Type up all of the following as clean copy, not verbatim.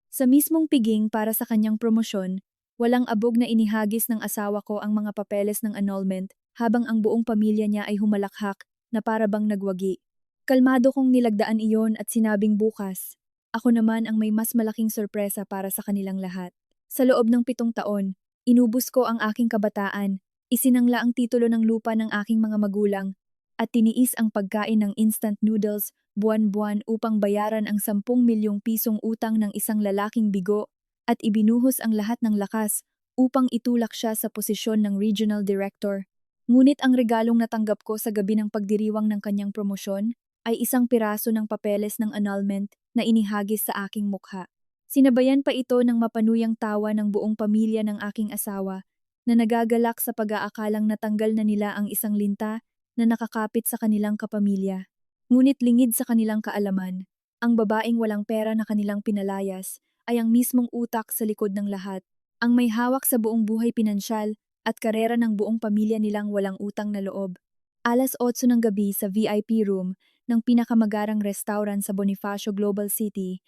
Sa mismong piging para sa kanyang promosyon, walang abog na inihagis ng asawa ko ang mga papeles ng annulment habang ang buong pamilya niya ay humalakhak na para bang nagwagi. Kalmado kong nilagdaan iyon at sinabing bukas. Ako naman ang may mas malaking sorpresa para sa kanilang lahat. Sa loob ng 7 taon, inubos ko ang aking kabataan, isinangla ang titulo ng lupa ng aking mga magulang, at tiniis ang pagkain ng instant noodles buwan-buwan upang bayaran ang 10 milyong pisong utang ng isang lalaking bigo at ibinuhos ang lahat ng lakas upang itulak siya sa posisyon ng regional director. Ngunit ang regalong natanggap ko sa gabi ng pagdiriwang ng kanyang promosyon ay isang piraso ng papeles ng annulment na inihagis sa aking mukha. Sinabayan pa ito ng mapanuyang tawa ng buong pamilya ng aking asawa na nagagalak sa pag-aakalang natanggal na nila ang isang linta na nakakapit sa kanilang kapamilya. Ngunit lingid sa kanilang kaalaman, ang babaeng walang pera na kanilang pinalayas ay ang mismong utak sa likod ng lahat, ang may hawak sa buong buhay pinansyal at karera ng buong pamilya nilang walang utang na loob. 8:00 ng gabi sa VIP room ng pinakamagarang restaurant sa Bonifacio Global City,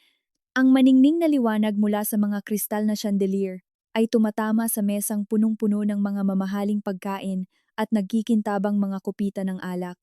ang maningning na liwanag mula sa mga kristal na chandelier ay tumatama sa mesang punong-puno ng mga mamahaling pagkain at nagkikintabang mga kupita ng alak.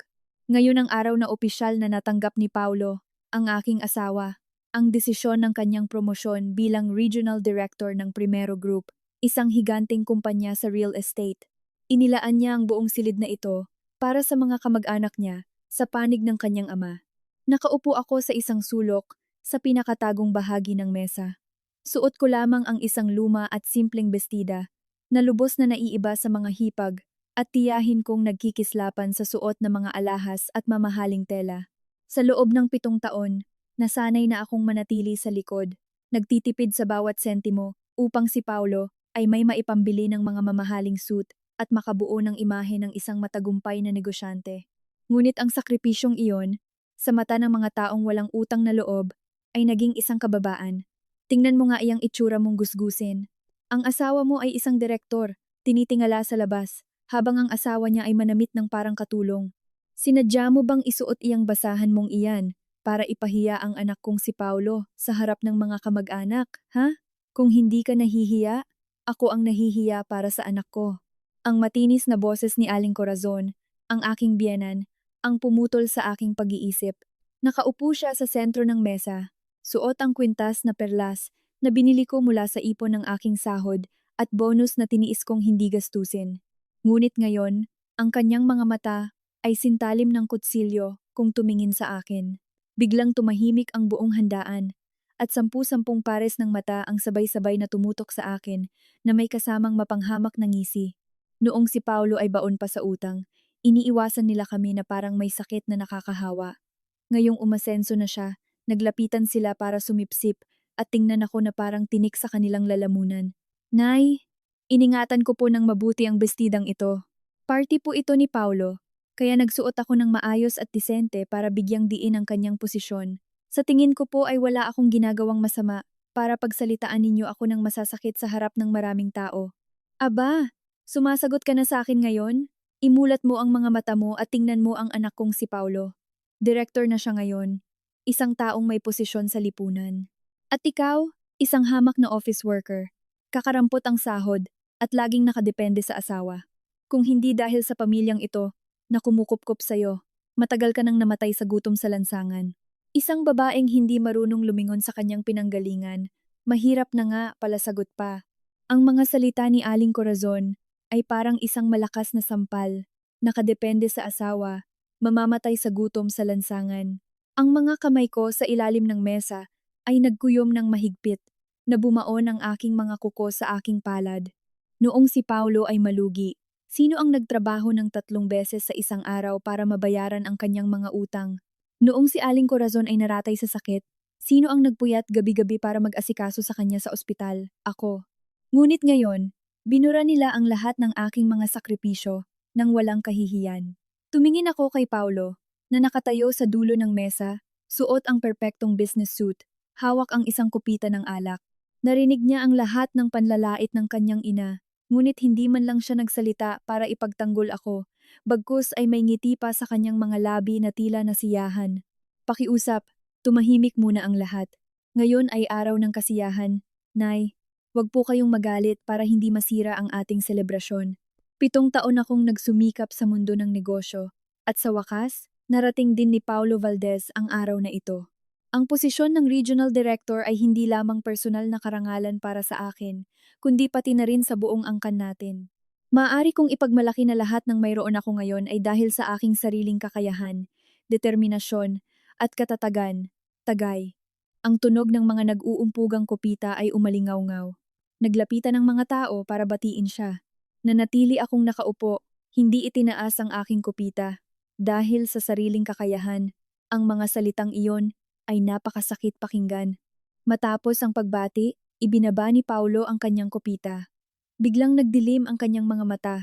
Ngayon ang araw na opisyal na natanggap ni Paulo, ang aking asawa, ang desisyon ng kanyang promosyon bilang Regional Director ng Primero Group, isang higanting kumpanya sa real estate. Inilaan niya ang buong silid na ito para sa mga kamag-anak niya sa panig ng kanyang ama. Nakaupo ako sa isang sulok sa pinakatagong bahagi ng mesa. Suot ko lamang ang isang luma at simpleng bestida na lubos na naiiba sa mga hipag at tiyahin kong nagkikislapan sa suot ng mga alahas at mamahaling tela. Sa loob ng 7 taon, nasanay na akong manatili sa likod, nagtitipid sa bawat sentimo upang si Paulo ay may maipambili ng mga mamahaling suit at makabuo ng imahe ng isang matagumpay na negosyante. Ngunit ang sakripisyong iyon, sa mata ng mga taong walang utang na loob, ay naging isang kababaan. Tingnan mo nga iyang itsura mong gusgusin. Ang asawa mo ay isang direktor, tinitingala sa labas, habang ang asawa niya ay manamit ng parang katulong. Sinadya mo bang isuot iyang basahan mong iyan para ipahiya ang anak kong si Paulo sa harap ng mga kamag-anak, ha? Kung hindi ka nahihiya, ako ang nahihiya para sa anak ko. Ang matinis na boses ni Aling Corazon, ang aking biyenan, ang pumutol sa aking pag-iisip. Nakaupo siya sa sentro ng mesa, suot ang kwintas na perlas na binili ko mula sa ipon ng aking sahod at bonus na tiniis kong hindi gastusin. Ngunit ngayon, ang kanyang mga mata ay sintalim ng kutsilyo kung tumingin sa akin. Biglang tumahimik ang buong handaan at 10-10 pares ng mata ang sabay-sabay na tumutok sa akin na may kasamang mapanghamak na ngisi. Noong si Paulo ay baon pa sa utang, iniiwasan nila kami na parang may sakit na nakakahawa. Ngayong umasenso na siya, naglapitan sila para sumipsip at tingnan ako na parang tinik sa kanilang lalamunan. Nay, iningatan ko po ng mabuti ang bestidang ito. Party po ito ni Paulo, kaya nagsuot ako ng maayos at disente para bigyang diin ang kanyang posisyon. Sa tingin ko po ay wala akong ginagawang masama para pagsalitaan ninyo ako ng masasakit sa harap ng maraming tao. Aba, sumasagot ka na sa akin ngayon? Imulat mo ang mga mata mo at tingnan mo ang anak kong si Paulo. Direktor na siya ngayon, isang taong may posisyon sa lipunan. At ikaw, isang hamak na office worker. Kakarampot ang sahod at laging nakadepende sa asawa. Kung hindi dahil sa pamilyang ito na kumukupkop sa'yo, matagal ka nang namatay sa gutom sa lansangan. Isang babaeng hindi marunong lumingon sa kanyang pinanggalingan, mahirap na nga palasagot pa. Ang mga salita ni Aling Corazon ay parang isang malakas na sampal, nakadepende sa asawa, mamamatay sa gutom sa lansangan. Ang mga kamay ko sa ilalim ng mesa ay nagkuyom ng mahigpit, na bumaon ang aking mga kuko sa aking palad. Noong si Paulo ay malugi, sino ang nagtrabaho ng 3 beses sa isang araw para mabayaran ang kanyang mga utang? Noong si Aling Corazon ay naratay sa sakit, sino ang nagpuyat gabi-gabi para mag-asikaso sa kanya sa ospital? Ako. Ngunit ngayon, binura nila ang lahat ng aking mga sakripisyo nang walang kahihiyan. Tumingin ako kay Paulo, na nakatayo sa dulo ng mesa, suot ang perpektong business suit, hawak ang isang kupita ng alak. Narinig niya ang lahat ng panlalait ng kanyang ina, ngunit hindi man lang siya nagsalita para ipagtanggol ako, bagkus ay may ngiti pa sa kanyang mga labi na tila nasiyahan. Pakiusap, tumahimik muna ang lahat. Ngayon ay araw ng kasiyahan. Nay, wag po kayong magalit para hindi masira ang ating selebrasyon. 7 taon akong nagsumikap sa mundo ng negosyo, at sa wakas, narating din ni Paulo Valdez ang araw na ito. Ang posisyon ng Regional Director ay hindi lamang personal na karangalan para sa akin, kundi pati na rin sa buong angkan natin. Maaari kong ipagmalaki na lahat ng mayroon ako ngayon ay dahil sa aking sariling kakayahan, determinasyon, at katatagan. Tagay. Ang tunog ng mga nag-uumpugang kopita ay umalingaw-ngaw. Naglapitan ng mga tao para batiin siya. Nanatili akong nakaupo, hindi itinaas ang aking kopita. Dahil sa sariling kakayahan, ang mga salitang iyon ay napakasakit pakinggan. Matapos ang pagbati, ibinaba ni Paulo ang kanyang kopita. Biglang nagdilim ang kanyang mga mata.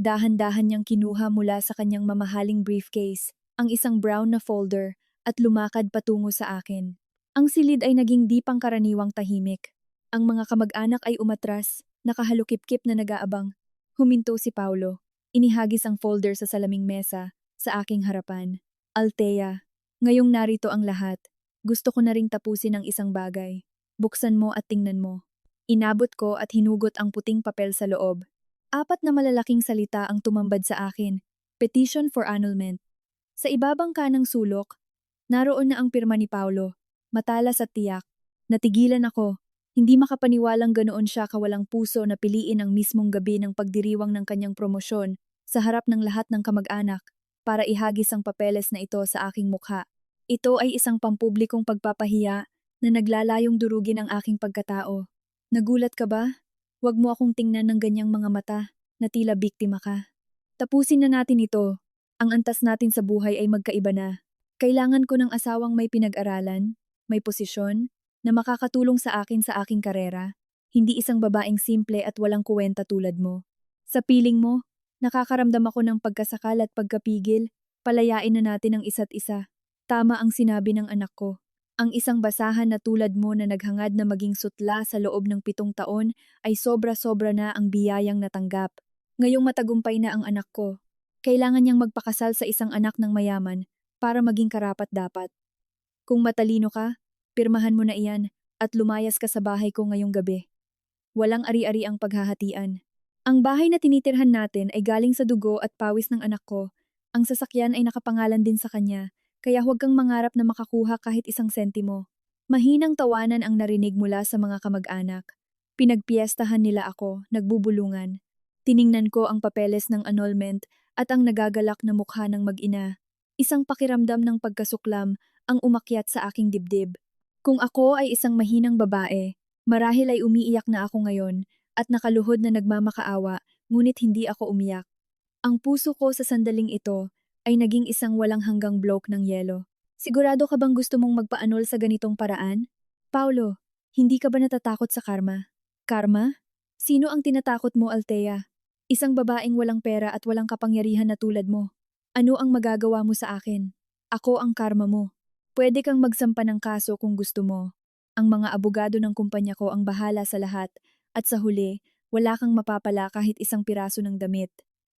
Dahan-dahan niyang kinuha mula sa kanyang mamahaling briefcase ang isang brown na folder at lumakad patungo sa akin. Ang silid ay naging di pangkaraniwang tahimik. Ang mga kamag-anak ay umatras, nakahalukip-kip na nag-aabang. Huminto si Paulo. Inihagis ang folder sa salaming mesa, sa aking harapan. Althea, ngayong narito ang lahat. Gusto ko na ring tapusin ang isang bagay. Buksan mo at tingnan mo. Inabot ko at hinugot ang puting papel sa loob. 4 na malalaking salita ang tumambad sa akin. Petition for annulment. Sa ibabang kanang sulok, naroon na ang pirma ni Paulo. Matalas at tiyak. Natigilan ako. Hindi makapaniwalang ganoon siya kawalang puso na piliin ang mismong gabi ng pagdiriwang ng kanyang promosyon sa harap ng lahat ng kamag-anak para ihagis ang papeles na ito sa aking mukha. Ito ay isang pampublikong pagpapahiya na naglalayong durugin ang aking pagkatao. Nagulat ka ba? Huwag mo akong tingnan ng ganyang mga mata na tila biktima ka. Tapusin na natin ito. Ang antas natin sa buhay ay magkaiba na. Kailangan ko ng asawang may pinag-aralan, may posisyon, na makakatulong sa akin sa aking karera, hindi isang babaeng simple at walang kuwenta tulad mo. Sa piling mo, nakakaramdam ako ng pagkasakal at pagkapigil, palayain na natin ang isa't isa. Tama ang sinabi ng anak ko. Ang isang basahan na tulad mo na naghangad na maging sutla sa loob ng 7 taon ay sobra-sobra na ang biyayang natanggap. Ngayong matagumpay na ang anak ko, kailangan niyang magpakasal sa isang anak ng mayaman para maging karapat-dapat. Kung matalino ka, pirmahan mo na iyan at lumayas ka sa bahay ko ngayong gabi. Walang ari-ari ang paghahatian. Ang bahay na tinitirhan natin ay galing sa dugo at pawis ng anak ko. Ang sasakyan ay nakapangalan din sa kanya, kaya huwag kang mangarap na makakuha kahit isang sentimo. Mahinang tawanan ang narinig mula sa mga kamag-anak. Pinagpiestahan nila ako, nagbubulungan. Tiningnan ko ang papeles ng annulment at ang nagagalak na mukha ng mag-ina. Isang pakiramdam ng pagkasuklam ang umakyat sa aking dibdib. Kung ako ay isang mahinang babae, marahil ay umiiyak na ako ngayon at nakaluhod na nagmamakaawa, ngunit hindi ako umiyak. Ang puso ko sa sandaling ito ay naging isang walang hanggang bloke ng yelo. Sigurado ka bang gusto mong magpaanol sa ganitong paraan? Paulo, hindi ka ba natatakot sa karma? Karma? Sino ang tinatakot mo, Althea? Isang babaeng walang pera at walang kapangyarihan na tulad mo. Ano ang magagawa mo sa akin? Ako ang karma mo. Pwede kang magsampa ng kaso kung gusto mo. Ang mga abogado ng kumpanya ko ang bahala sa lahat at sa huli, wala kang mapapala kahit isang piraso ng damit.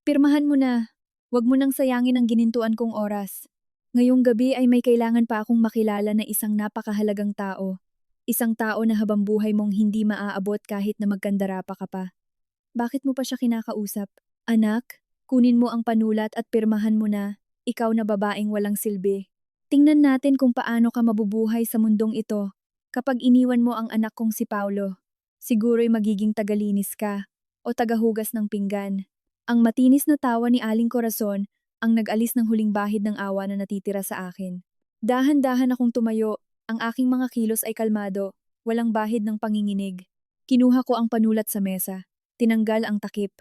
Pirmahan mo na. Huwag mo nang sayangin ang ginintuan kong oras. Ngayong gabi ay may kailangan pa akong makilala na isang napakahalagang tao. Isang tao na habang buhay mong hindi maaabot kahit na magkandara pa ka pa. Bakit mo pa siya kinakausap? Anak, kunin mo ang panulat at pirmahan mo na, ikaw na babaeng walang silbi. Tingnan natin kung paano ka mabubuhay sa mundong ito kapag iniwan mo ang anak kong si Paulo. Siguro'y magiging tagalinis ka o tagahugas ng pinggan. Ang matinis na tawa ni Aling Corazon ang nag-alis ng huling bahid ng awa na natitira sa akin. Dahan-dahan akong tumayo, ang aking mga kilos ay kalmado, walang bahid ng panginginig. Kinuha ko ang panulat sa mesa, tinanggal ang takip.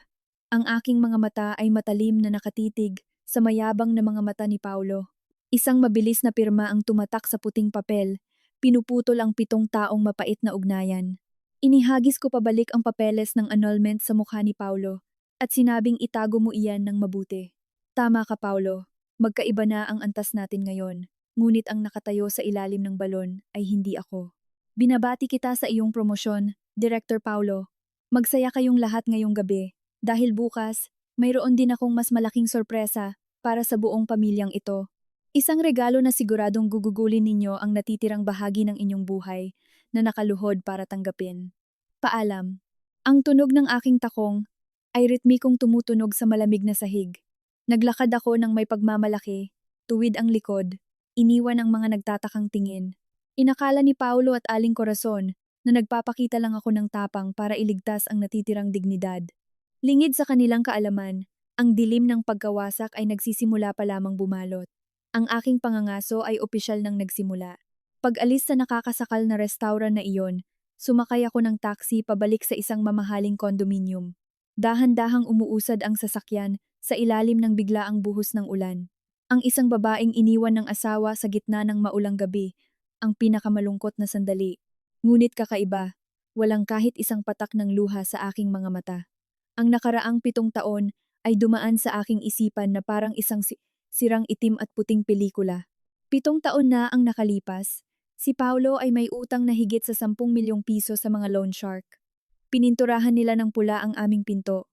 Ang aking mga mata ay matalim na nakatitig sa mayabang na mga mata ni Paulo. Isang mabilis na pirma ang tumatak sa puting papel, pinuputol ang 7 taong mapait na ugnayan. Inihagis ko pabalik ang papeles ng annulment sa mukha ni Paulo at sinabing itago mo iyan ng mabuti. Tama ka, Paulo. Magkaiba na ang antas natin ngayon, ngunit ang nakatayo sa ilalim ng balon ay hindi ako. Binabati kita sa iyong promosyon, Director Paulo. Magsaya kayong lahat ngayong gabi, dahil bukas, mayroon din akong mas malaking sorpresa para sa buong pamilyang ito. Isang regalo na siguradong gugugulin ninyo ang natitirang bahagi ng inyong buhay na nakaluhod para tanggapin. Paalam. Ang tunog ng aking takong ay ritmikong tumutunog sa malamig na sahig. Naglakad ako ng may pagmamalaki, tuwid ang likod, iniwan ang mga nagtatakang tingin. Inakala ni Paulo at Aling Corazon na nagpapakita lang ako ng tapang para iligtas ang natitirang dignidad. Lingid sa kanilang kaalaman, ang dilim ng pagkawasak ay nagsisimula pa lamang bumalot. Ang aking pangangaso ay opisyal nang nagsimula. Pag-alis sa nakakasakal na restaurant na iyon, sumakay ako ng taxi pabalik sa isang mamahaling kondominium. Dahan-dahang umuusad ang sasakyan sa ilalim ng biglaang buhos ng ulan. Ang isang babaeng iniwan ng asawa sa gitna ng maulang gabi, ang pinakamalungkot na sandali. Ngunit kakaiba, walang kahit isang patak ng luha sa aking mga mata. Ang nakaraang 7 taon ay dumaan sa aking isipan na parang isang sirang itim at puting pelikula. 7 taon na ang nakalipas, si Paulo ay may utang na higit sa 10 milyong piso sa mga loan shark. Pininturahan nila ng pula ang aming pinto.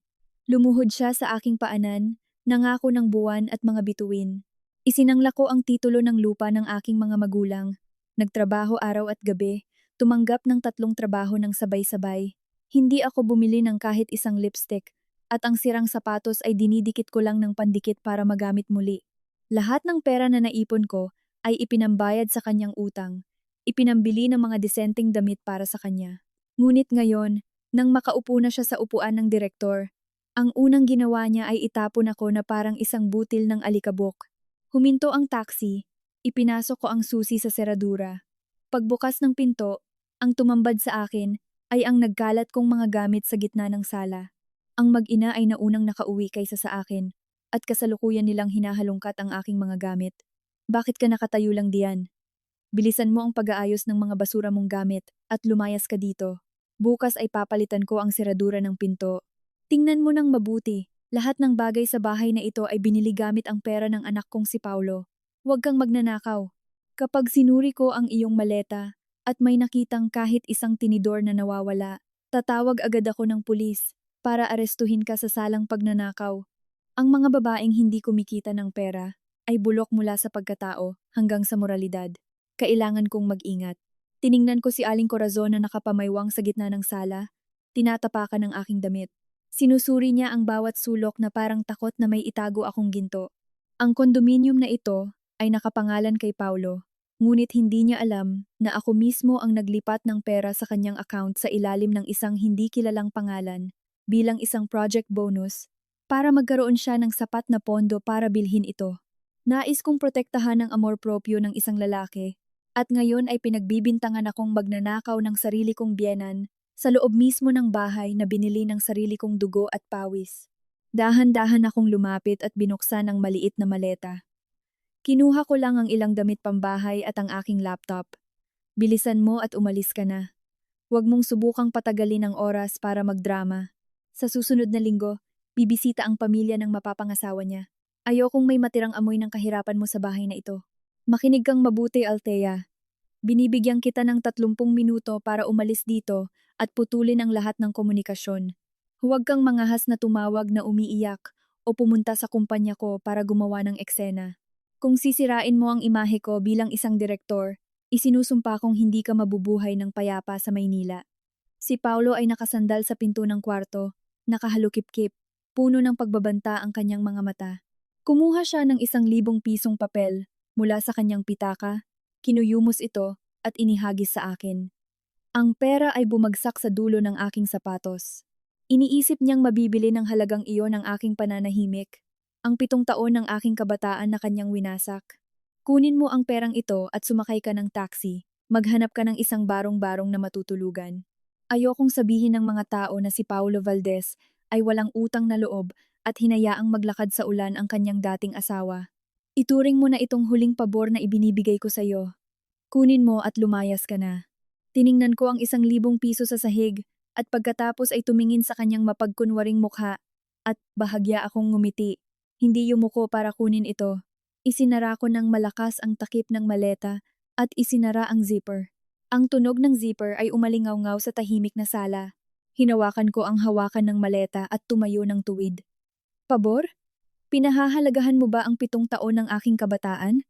Lumuhod siya sa aking paanan, nangako ng buwan at mga bituin. Isinangla ko ang titulo ng lupa ng aking mga magulang. Nagtrabaho araw at gabi, tumanggap ng 3 trabaho ng sabay-sabay. Hindi ako bumili ng kahit isang lipstick, at ang sirang sapatos ay dinidikit ko lang ng pandikit para magamit muli. Lahat ng pera na naipon ko ay ipinambayad sa kanyang utang. Ipinambili ng mga disenteng damit para sa kanya. Ngunit ngayon, nang makaupo na siya sa upuan ng direktor, ang unang ginawa niya ay itapon ako na parang isang butil ng alikabok. Huminto ang taxi, ipinasok ko ang susi sa seradura. Pagbukas ng pinto, ang tumambad sa akin ay ang nagkalat kong mga gamit sa gitna ng sala. Ang mag-ina ay naunang nakauwi kaysa sa akin, at kasalukuyan nilang hinahalungkat ang aking mga gamit. Bakit ka nakatayo lang diyan? Bilisan mo ang pag-aayos ng mga basura mong gamit at lumayas ka dito. Bukas ay papalitan ko ang seradura ng pinto. Tingnan mo nang mabuti, lahat ng bagay sa bahay na ito ay binili gamit ang pera ng anak kong si Paulo. Huwag kang magnanakaw. Kapag sinuri ko ang iyong maleta at may nakitang kahit isang tinidor na nawawala, tatawag agad ako ng pulis para arestuhin ka sa salang pagnanakaw. Ang mga babaeng hindi kumikita ng pera ay bulok mula sa pagkatao hanggang sa moralidad. Kailangan kong mag-ingat. Tiningnan ko si Aling Corazon na nakapamaywang sa gitna ng sala, tinatapakan ng aking damit. Sinusuri niya ang bawat sulok na parang takot na may itago akong ginto. Ang kondominium na ito ay nakapangalan kay Paulo, ngunit hindi niya alam na ako mismo ang naglipat ng pera sa kanyang account sa ilalim ng isang hindi kilalang pangalan bilang isang project bonus para magkaroon siya ng sapat na pondo para bilhin ito. Nais kong protektahan ang amor proprio ng isang lalaki. At ngayon ay pinagbibintangan akong magnanakaw ng sarili kong biyenan sa loob mismo ng bahay na binili ng sarili kong dugo at pawis. Dahan-dahan akong lumapit at binuksan ang maliit na maleta. Kinuha ko lang ang ilang damit pambahay at ang aking laptop. Bilisan mo at umalis ka na. Huwag mong subukang patagalin ang oras para magdrama. Sa susunod na linggo, bibisita ang pamilya ng mapapangasawa niya. Ayokong may matirang amoy ng kahirapan mo sa bahay na ito. Makinig kang mabuti, Althea. Binibigyan kita ng 30 minuto para umalis dito at putulin ang lahat ng komunikasyon. Huwag kang mangahas na tumawag na umiiyak o pumunta sa kumpanya ko para gumawa ng eksena. Kung sisirain mo ang imahe ko bilang isang direktor, isinusumpa kong hindi ka mabubuhay ng payapa sa Maynila. Si Paulo ay nakasandal sa pinto ng kwarto, nakahalukip-kip, puno ng pagbabanta ang kanyang mga mata. Kumuha siya ng 1,000 pisong papel mula sa kanyang pitaka, kinuyumos ito at inihagis sa akin. Ang pera ay bumagsak sa dulo ng aking sapatos. Iniisip niyang mabibili ng halagang iyon ang aking pananahimik, ang 7 taon ng aking kabataan na kanyang winasak. Kunin mo ang perang ito at sumakay ka ng taxi, maghanap ka ng isang barong-barong na matutulugan. Ayokong sabihin ng mga tao na si Paulo Valdez ay walang utang na loob at hinayaang maglakad sa ulan ang kanyang dating asawa. Ituring mo na itong huling pabor na ibinibigay ko sa iyo. Kunin mo at lumayas ka na. Tiningnan ko ang 1,000 piso sa sahig at pagkatapos ay tumingin sa kanyang mapagkunwaring mukha at bahagya akong ngumiti. Hindi yumuko para kunin ito. Isinara ko ng malakas ang takip ng maleta at isinara ang zipper. Ang tunog ng zipper ay umalingaw-ngaw sa tahimik na sala. Hinawakan ko ang hawakan ng maleta at tumayo ng tuwid. Pabor? Pinahahalagahan mo ba ang 7 taon ng aking kabataan?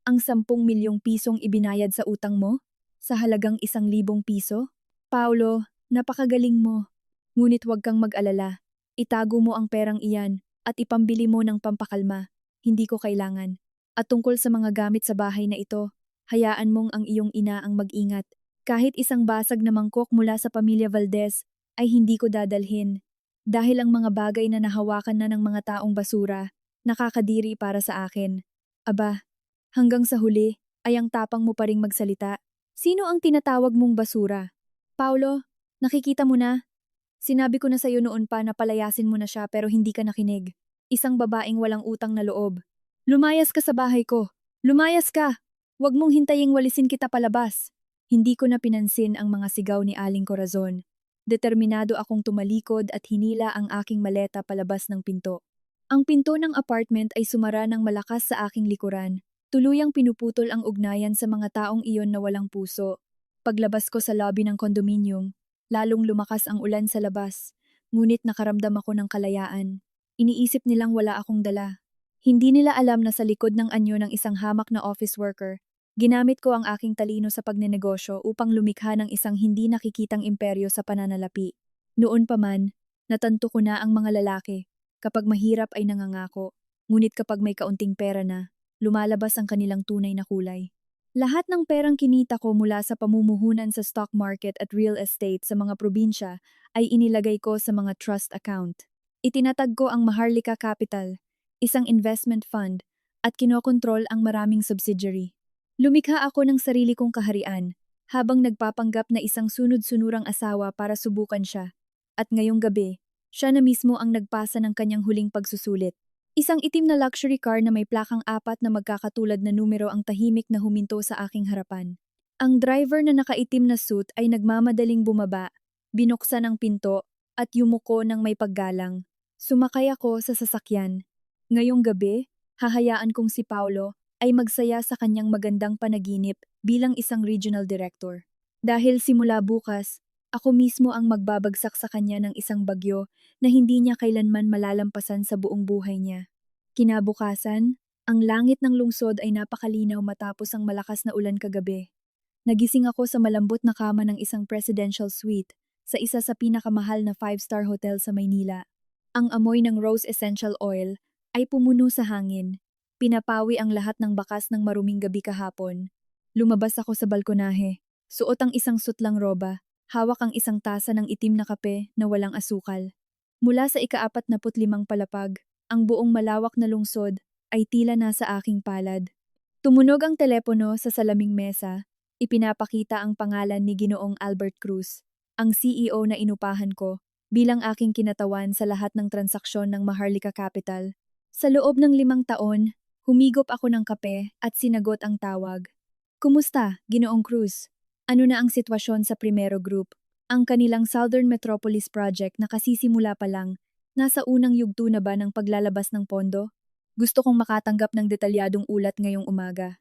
Ang 10 milyong pisong ibinayad sa utang mo? Sa halagang 1,000 piso? Paulo, napakagaling mo. Ngunit huwag kang mag-alala. Itago mo ang perang iyan at ipambili mo ng pampakalma. Hindi ko kailangan. At tungkol sa mga gamit sa bahay na ito, hayaan mong ang iyong ina ang mag-ingat. Kahit isang basag na mangkok mula sa pamilya Valdez ay hindi ko dadalhin. Dahil ang mga bagay na nahawakan na ng mga taong basura, nakakadiri para sa akin. Aba, hanggang sa huli ay ang tapang mo pa ring magsalita. Sino ang tinatawag mong basura? Paulo, nakikita mo na? Sinabi ko na sa'yo noon pa na palayasin mo na siya pero hindi ka nakinig. Isang babaeng walang utang na loob. Lumayas ka sa bahay ko. Lumayas ka! Huwag mong hintaying walisin kita palabas. Hindi ko na pinansin ang mga sigaw ni Aling Corazon. Determinado akong tumalikod at hinila ang aking maleta palabas ng pinto. Ang pinto ng apartment ay sumara ng malakas sa aking likuran. Tuluyang pinuputol ang ugnayan sa mga taong iyon na walang puso. Paglabas ko sa lobby ng condominium, lalong lumakas ang ulan sa labas, ngunit nakaramdam ako ng kalayaan. Iniisip nilang wala akong dala. Hindi nila alam na sa likod ng anyo ng isang hamak na office worker, ginamit ko ang aking talino sa pagnenegosyo upang lumikha ng isang hindi nakikitang imperyo sa pananalapi. Noon pa man, natanto ko na ang mga lalaki. Kapag mahirap ay nangangako, ngunit kapag may kaunting pera na, lumalabas ang kanilang tunay na kulay. Lahat ng perang kinita ko mula sa pamumuhunan sa stock market at real estate sa mga probinsya ay inilagay ko sa mga trust account. Itinatag ko ang Maharlika Capital, isang investment fund, at kinokontrol ang maraming subsidiary. Lumikha ako ng sarili kong kaharian, habang nagpapanggap na isang sunod-sunurang asawa para subukan siya. At ngayong gabi, siya na mismo ang nagpasa ng kanyang huling pagsusulit. Isang itim na luxury car na may plakang 4 na magkakatulad na numero ang tahimik na huminto sa aking harapan. Ang driver na nakaitim na suit ay nagmamadaling bumaba, binuksan ang pinto, at yumuko ng may paggalang. Sumakay ako sa sasakyan. Ngayong gabi, hahayaan kong si Paulo ay magsaya sa kanyang magandang panaginip bilang isang regional director. Dahil simula bukas, ako mismo ang magbabagsak sa kanya ng isang bagyo na hindi niya kailanman malalampasan sa buong buhay niya. Kinabukasan, ang langit ng lungsod ay napakalinaw matapos ang malakas na ulan kagabi. Nagising ako sa malambot na kama ng isang presidential suite sa isa sa pinakamahal na 5-star hotel sa Maynila. Ang amoy ng rose essential oil ay pumuno sa hangin. Pinapawi ang lahat ng bakas ng maruming gabi kahapon. Lumabas ako sa balkonahe. Suot ang isang sutlang roba. Hawak ang isang tasa ng itim na kape na walang asukal. Mula sa ika-45 palapag, ang buong malawak na lungsod ay tila nasa aking palad. Tumunog ang telepono sa salaming mesa. Ipinapakita ang pangalan ni Ginoong Albert Cruz, ang CEO na inupahan ko, bilang aking kinatawan sa lahat ng transaksyon ng Maharlika Capital. Sa loob ng 5 taon, humigop ako ng kape at sinagot ang tawag. Kumusta, Ginoong Cruz? Ano na ang sitwasyon sa Primero Group? Ang kanilang Southern Metropolis Project na kasisimula pa lang, nasa unang yugto na ba ng paglalabas ng pondo? Gusto kong makatanggap ng detalyadong ulat ngayong umaga.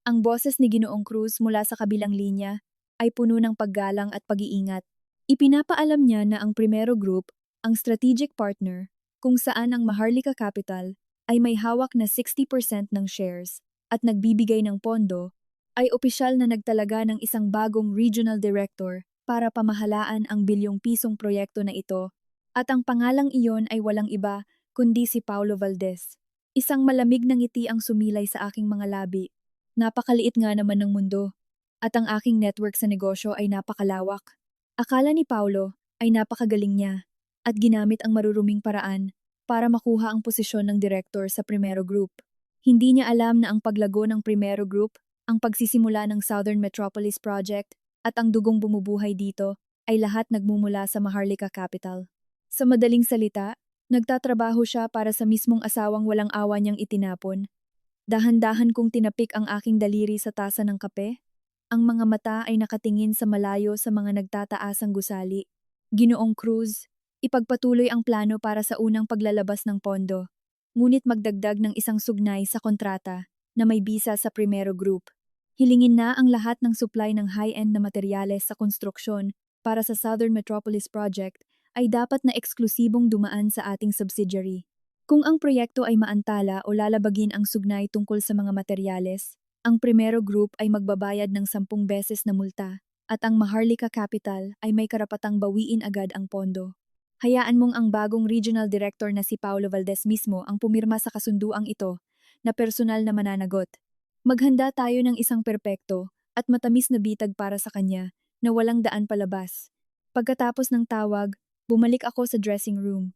Ang boses ni Ginoong Cruz mula sa kabilang linya ay puno ng paggalang at pag-iingat. Ipinapaalam niya na ang Primero Group, ang strategic partner, kung saan ang Maharlika Capital ay may hawak na 60% ng shares at nagbibigay ng pondo, ay opisyal na nagtalaga ng isang bagong regional director para pamahalaan ang bilyong-pisong proyekto na ito, at ang pangalang iyon ay walang iba kundi si Paulo Valdez. Isang malamig na ngiti ang sumilay sa aking mga labi. Napakaliit nga naman ng mundo, at ang aking network sa negosyo ay napakalawak. Akala ni Paulo ay napakagaling niya, at ginamit ang maruruming paraan para makuha ang posisyon ng direktor sa Primero Group. Hindi niya alam na ang paglago ng Primero Group, ang pagsisimula ng Southern Metropolis Project, at ang dugong bumubuhay dito ay lahat nagmumula sa Maharlika Capital. Sa madaling salita, nagtatrabaho siya para sa mismong asawang walang awa niyang itinapon. Dahan-dahan kong tinapik ang aking daliri sa tasa ng kape. Ang mga mata ay nakatingin sa malayo sa mga nagtataasang gusali. Ginoong Cruz, ipagpatuloy ang plano para sa unang paglalabas ng pondo, ngunit magdagdag ng isang sugnay sa kontrata na may bisa sa Primero Group. Hilingin na ang lahat ng supply ng high-end na materyales sa konstruksyon para sa Southern Metropolis Project ay dapat na eksklusibong dumaan sa ating subsidiary. Kung ang proyekto ay maantala o lalabagin ang sugnay tungkol sa mga materyales, Ang Primero Group ay magbabayad ng 10 beses na multa at ang Maharlika Capital ay may karapatang bawiin agad ang pondo. Hayaan mong ang bagong regional director na si Paulo Valdez mismo ang pumirma sa kasunduang ito na personal na mananagot. Maghanda tayo ng isang perpekto at matamis na bitag para sa kanya na walang daan palabas. Pagkatapos ng tawag, bumalik ako sa dressing room.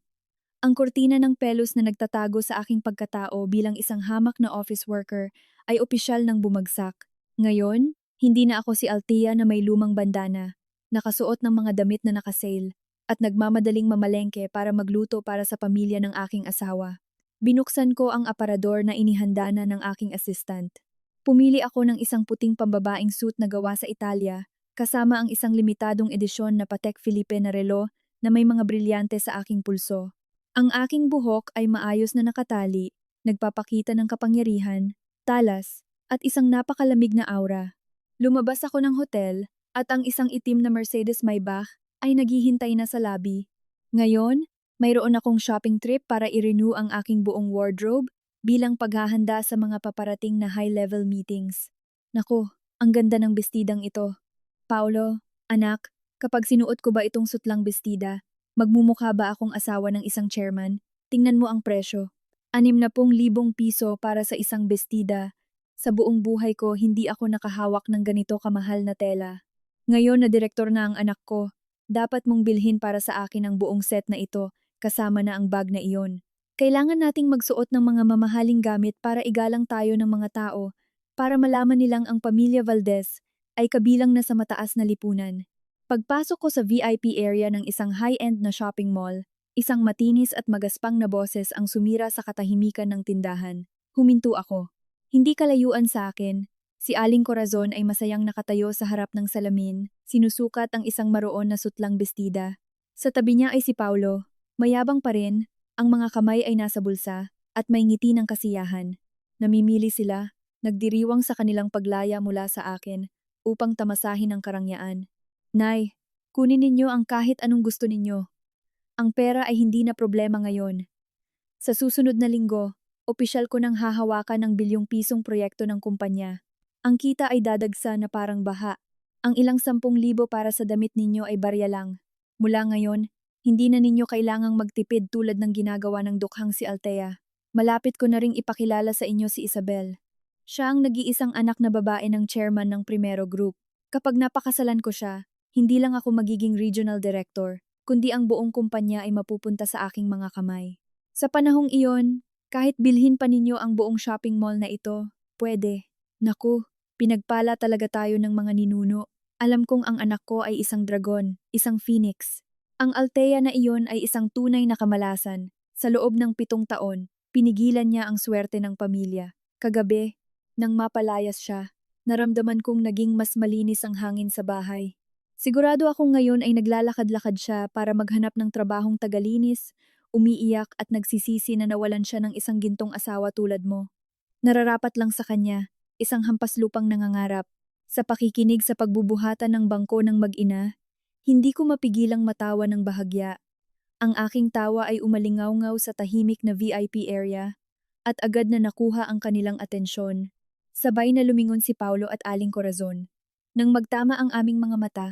Ang kurtina ng pelos na nagtatago sa aking pagkatao bilang isang hamak na office worker ay opisyal nang bumagsak. Ngayon, hindi na ako si Althea na may lumang bandana, nakasuot ng mga damit na nakasale, at nagmamadaling mamalengke para magluto para sa pamilya ng aking asawa. Binuksan ko ang aparador na inihanda na ng aking assistant. Pumili ako ng isang puting pambabaing suit na gawa sa Italia, kasama ang isang limitadong edisyon na Patek Philippe na relo na may mga brilyante sa aking pulso. Ang aking buhok ay maayos na nakatali, nagpapakita ng kapangyarihan, talas, at isang napakalamig na aura. Lumabas ako ng hotel at ang isang itim na Mercedes Maybach ay naghihintay na sa lobby. Ngayon, mayroon akong shopping trip para i-renew ang aking buong wardrobe bilang paghahanda sa mga paparating na high-level meetings. Naku, ang ganda ng bestidang ito. Paulo, anak, kapag sinuot ko ba itong sutlang bestida, magmumukha ba akong asawa ng isang chairman? Tingnan mo ang presyo. 60,000 piso para sa isang bestida. Sa buong buhay ko, hindi ako nakahawak ng ganito kamahal na tela. Ngayon na direktor na ang anak ko, dapat mong bilhin para sa akin ang buong set na ito, kasama na ang bag na iyon. Kailangan nating magsuot ng mga mamahaling gamit para igalang tayo ng mga tao, para malaman nilang ang pamilya Valdez ay kabilang na sa mataas na lipunan. Pagpasok ko sa VIP area ng isang high-end na shopping mall, isang matinis at magaspang na boses ang sumira sa katahimikan ng tindahan. Huminto ako. Hindi kalayuan sa akin. Si Aling Corazon ay masayang nakatayo sa harap ng salamin, sinusukat ang isang maroon na sutlang bestida. Sa tabi niya ay si Paulo. Mayabang pa rin, ang mga kamay ay nasa bulsa, at may ngiti ng kasiyahan. Namimili sila, nagdiriwang sa kanilang paglaya mula sa akin, upang tamasahin ang karangyaan. Nay, kunin ninyo ang kahit anong gusto ninyo. Ang pera ay hindi na problema ngayon. Sa susunod na linggo, opisyal ko nang hahawakan ng bilyong pisong proyekto ng kumpanya. Ang kita ay dadagsa na parang baha. Ang ilang 10,000 para sa damit ninyo ay barya lang. Mula ngayon, hindi na ninyo kailangang magtipid tulad ng ginagawa ng dukhang si Althea. Malapit ko na ring ipakilala sa inyo si Isabel. Siya ang nag-iisang anak na babae ng chairman ng Primero Group. Kapag napakasalan ko siya, hindi lang ako magiging regional director, kundi ang buong kumpanya ay mapupunta sa aking mga kamay. Sa panahong iyon, kahit bilhin pa ninyo ang buong shopping mall na ito, pwede. Naku, pinagpala talaga tayo ng mga ninuno. Alam kong ang anak ko ay isang dragon, isang phoenix. Ang Althea na iyon ay isang tunay na kamalasan. Sa loob ng 7 taon, pinigilan niya ang swerte ng pamilya. Kagabi, nang mapalayas siya, naramdaman kong naging mas malinis ang hangin sa bahay. Sigurado akong ngayon ay naglalakad-lakad siya para maghanap ng trabahong tagalinis, umiiyak at nagsisisi na nawalan siya ng isang gintong asawa tulad mo. Nararapat lang sa kanya, isang hampas lupang nangangarap. Sa pakikinig sa pagbubuhatan ng bangko ng mag-ina, hindi ko mapigilang matawa ng bahagya. Ang aking tawa ay umalingaw-ngaw sa tahimik na VIP area at agad na nakuha ang kanilang atensyon. Sabay na lumingon si Paulo at Aling Corazon. Nang magtama ang aming mga mata,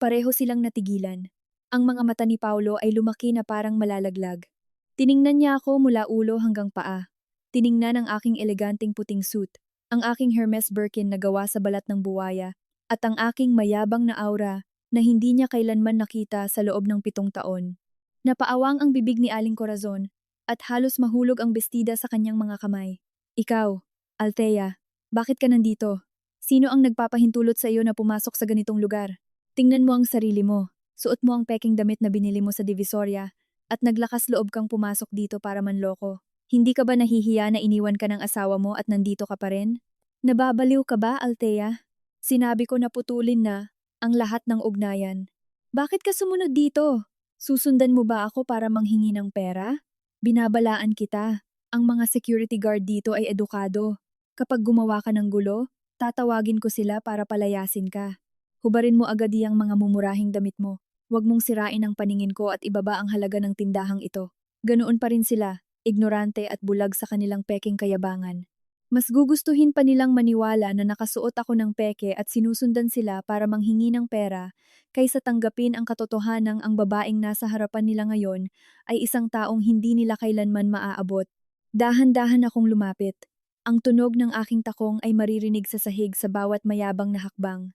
pareho silang natigilan. Ang mga mata ni Paulo ay lumaki na parang malalaglag. Tiningnan niya ako mula ulo hanggang paa. Tiningnan ang aking eleganteng puting suit, ang aking Hermes Birkin na gawa sa balat ng buwaya, at ang aking mayabang na aura na hindi niya kailanman nakita sa loob ng 7 taon. Napaawang ang bibig ni Aling Corazon at halos mahulog ang bestida sa kanyang mga kamay. Ikaw, Althea, bakit ka nandito? Sino ang nagpapahintulot sa iyo na pumasok sa ganitong lugar? Tingnan mo ang sarili mo. Suot mo ang peking damit na binili mo sa Divisoria at naglakas loob kang pumasok dito para manloko. Hindi ka ba nahihiya na iniwan ka ng asawa mo at nandito ka pa rin? Nababaliw ka ba, Althea? Sinabi ko na putulin na ang lahat ng ugnayan. Bakit ka sumunod dito? Susundan mo ba ako para manghingi ng pera? Binabalaan kita. Ang mga security guard dito ay edukado. Kapag gumawa ka ng gulo, tatawagin ko sila para palayasin ka. Hubarin mo agad iyang mga mumurahing damit mo. Huwag mong sirain ang paningin ko at ibaba ang halaga ng tindahang ito. Ganoon pa rin sila, ignorante at bulag sa kanilang peking kayabangan. Mas gugustuhin pa nilang maniwala na nakasuot ako ng peke at sinusundan sila para manghingi ng pera, kaysa tanggapin ang katotohanang ang babaeng nasa harapan nila ngayon ay isang taong hindi nila kailanman maaabot. Dahan-dahan akong lumapit. Ang tunog ng aking takong ay maririnig sa sahig sa bawat mayabang na hakbang.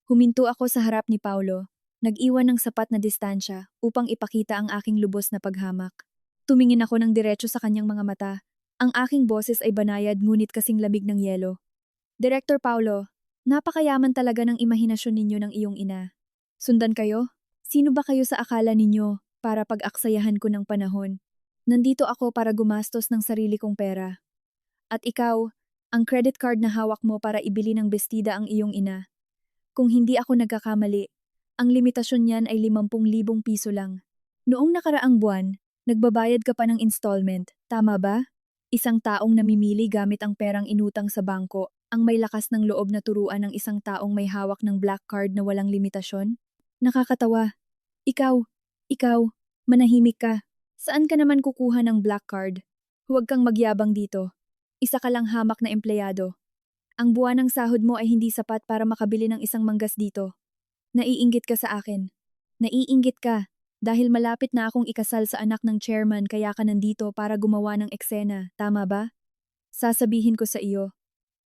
Huminto ako sa harap ni Paulo, nag-iwan ng sapat na distansya upang ipakita ang aking lubos na paghamak. Tumingin ako ng diretso sa kanyang mga mata. Ang aking boses ay banayad ngunit kasing lamig ng yelo. Director Paulo, napakayaman talaga ng imahinasyon ninyo ng iyong ina. Sundan kayo? Sino ba kayo sa akala ninyo para pag-aksayahan ko ng panahon? Nandito ako para gumastos ng sarili kong pera. At ikaw, ang credit card na hawak mo para ibili ng bestida ang iyong ina. Kung hindi ako nagkakamali, ang limitasyon niyan ay 50,000 piso lang. Noong nakaraang buwan, nagbabayad ka pa ng installment, tama ba? Isang taong namimili gamit ang perang inutang sa bangko, ang may lakas ng loob na turuan ng isang taong may hawak ng black card na walang limitasyon? Nakakatawa. Ikaw, manahimik ka. Saan ka naman kukuha ng black card? Huwag kang magyabang dito. Isa ka lang hamak na empleyado. Ang buwan ng sahod mo ay hindi sapat para makabili ng isang manggas dito. Naiinggit ka sa akin. Naiinggit ka dahil malapit na akong ikasal sa anak ng chairman kaya ka nandito para gumawa ng eksena, tama ba? Sasabihin ko sa iyo,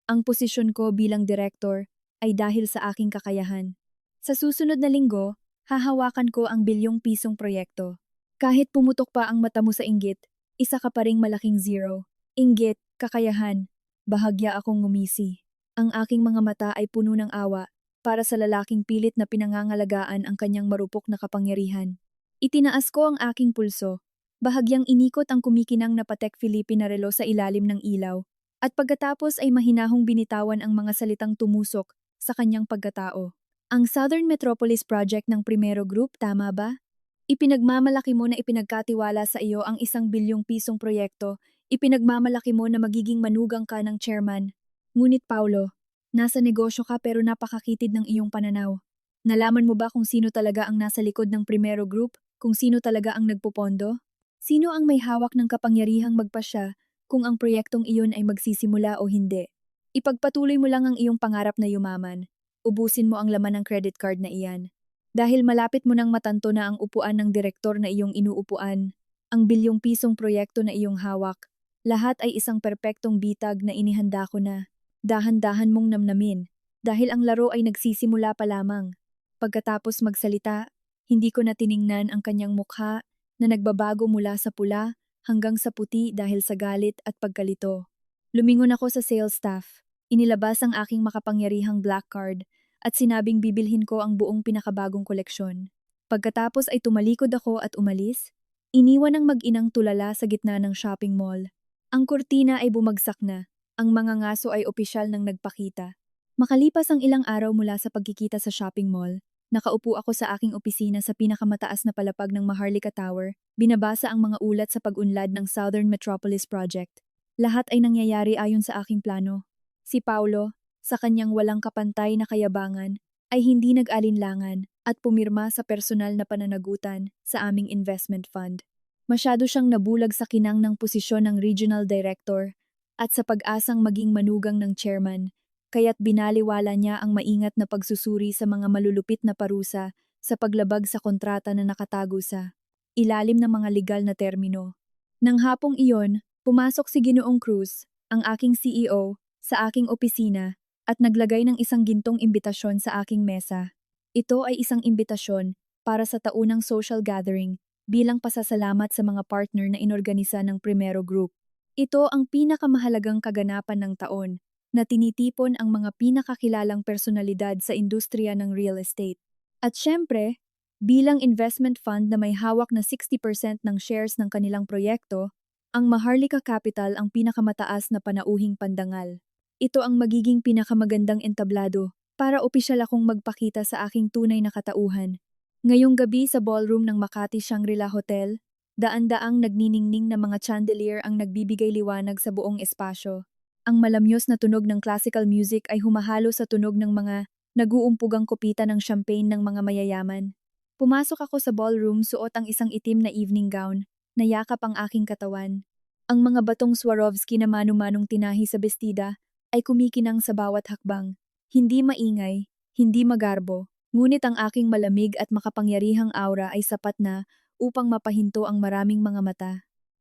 ang posisyon ko bilang direktor ay dahil sa aking kakayahan. Sa susunod na linggo, hahawakan ko ang bilyong-pisong proyekto. Kahit pumutok pa ang mata mo sa inggit, isa ka pa ring malaking zero. Inggit, kakayahan, bahagya akong ngumisi. Ang aking mga mata ay puno ng awa para sa lalaking pilit na pinangangalagaan ang kanyang marupok na kapangyarihan. Itinaas ko ang aking pulso, bahagyang inikot ang kumikinang na Patek Philippe na relo sa ilalim ng ilaw, at pagkatapos ay mahinahong binitawan ang mga salitang tumusok sa kanyang pagkatao. Ang Southern Metropolis Project ng Primero Group, tama ba? Ipinagmamalaki mo na ipinagkatiwala sa iyo ang 1 bilyong pisong proyekto, ipinagmamalaki mo na magiging manugang ka ng chairman. Ngunit Paulo, nasa negosyo ka pero napakakitid ng iyong pananaw. Nalaman mo ba kung sino talaga ang nasa likod ng Primero Group? Kung sino talaga ang nagpopondo? Sino ang may hawak ng kapangyarihang magpasya kung ang proyektong iyon ay magsisimula o hindi? Ipagpatuloy mo lang ang iyong pangarap na yumaman. Ubusin mo ang laman ng credit card na iyan. Dahil malapit mo nang matanto na ang upuan ng direktor na iyong inuupuan, ang bilyong-pisong proyekto na iyong hawak, lahat ay isang perpektong bitag na inihanda ko na. Dahan-dahan mong namnamin, dahil ang laro ay nagsisimula pa lamang. Pagkatapos magsalita, hindi ko na tiningnan ang kanyang mukha na nagbabago mula sa pula hanggang sa puti dahil sa galit at pagkalito. Lumingon ako sa sales staff, inilabas ang aking makapangyarihang black card at sinabing bibilhin ko ang buong pinakabagong koleksyon. Pagkatapos ay tumalikod ako at umalis, iniwan ang mag-inang tulala sa gitna ng shopping mall. Ang kurtina ay bumagsak na, ang mga ngaso ay opisyal nang nagpakita. Makalipas ang ilang araw mula sa pagkikita sa shopping mall, nakaupo ako sa aking opisina sa pinakamataas na palapag ng Maharlika Tower, binabasa ang mga ulat sa pag-unlad ng Southern Metropolis Project. Lahat ay nangyayari ayon sa aking plano. Si Paulo, sa kanyang walang kapantay na kayabangan, ay hindi nag-alinlangan at pumirma sa personal na pananagutan sa aming investment fund. Masyado siyang nabulag sa kinang ng posisyon ng regional director at sa pag-asang maging manugang ng chairman, kaya't binaliwala niya ang maingat na pagsusuri sa mga malulupit na parusa sa paglabag sa kontrata na nakatago sa ilalim ng mga legal na termino. Nang hapong iyon, pumasok si Ginoong Cruz, ang aking CEO, sa aking opisina at naglagay ng isang gintong imbitasyon sa aking mesa. Ito ay isang imbitasyon para sa taunang social gathering bilang pasasalamat sa mga partner na inorganisa ng Primero Group. Ito ang pinakamahalagang kaganapan ng taon na tinitipon ang mga pinakakilalang personalidad sa industriya ng real estate. At syempre, bilang investment fund na may hawak na 60% ng shares ng kanilang proyekto, ang Maharlika Capital ang pinakamataas na panauhing pandangal. Ito ang magiging pinakamagandang entablado para opisyal akong magpakita sa aking tunay na katauhan. Ngayong gabi sa ballroom ng Makati Shangri-La Hotel, daan-daang nagniningning na mga chandelier ang nagbibigay liwanag sa buong espasyo. Ang malamyos na tunog ng classical music ay humahalo sa tunog ng mga nag-uumpugang kopita ng champagne ng mga mayayaman. Pumasok ako sa ballroom suot ang isang itim na evening gown, nayakap ang aking katawan. Ang mga batong Swarovski na manu-manong tinahi sa bestida ay kumikinang sa bawat hakbang. Hindi maingay, hindi magarbo, ngunit ang aking malamig at makapangyarihang aura ay sapat na upang mapahinto ang maraming mga mata.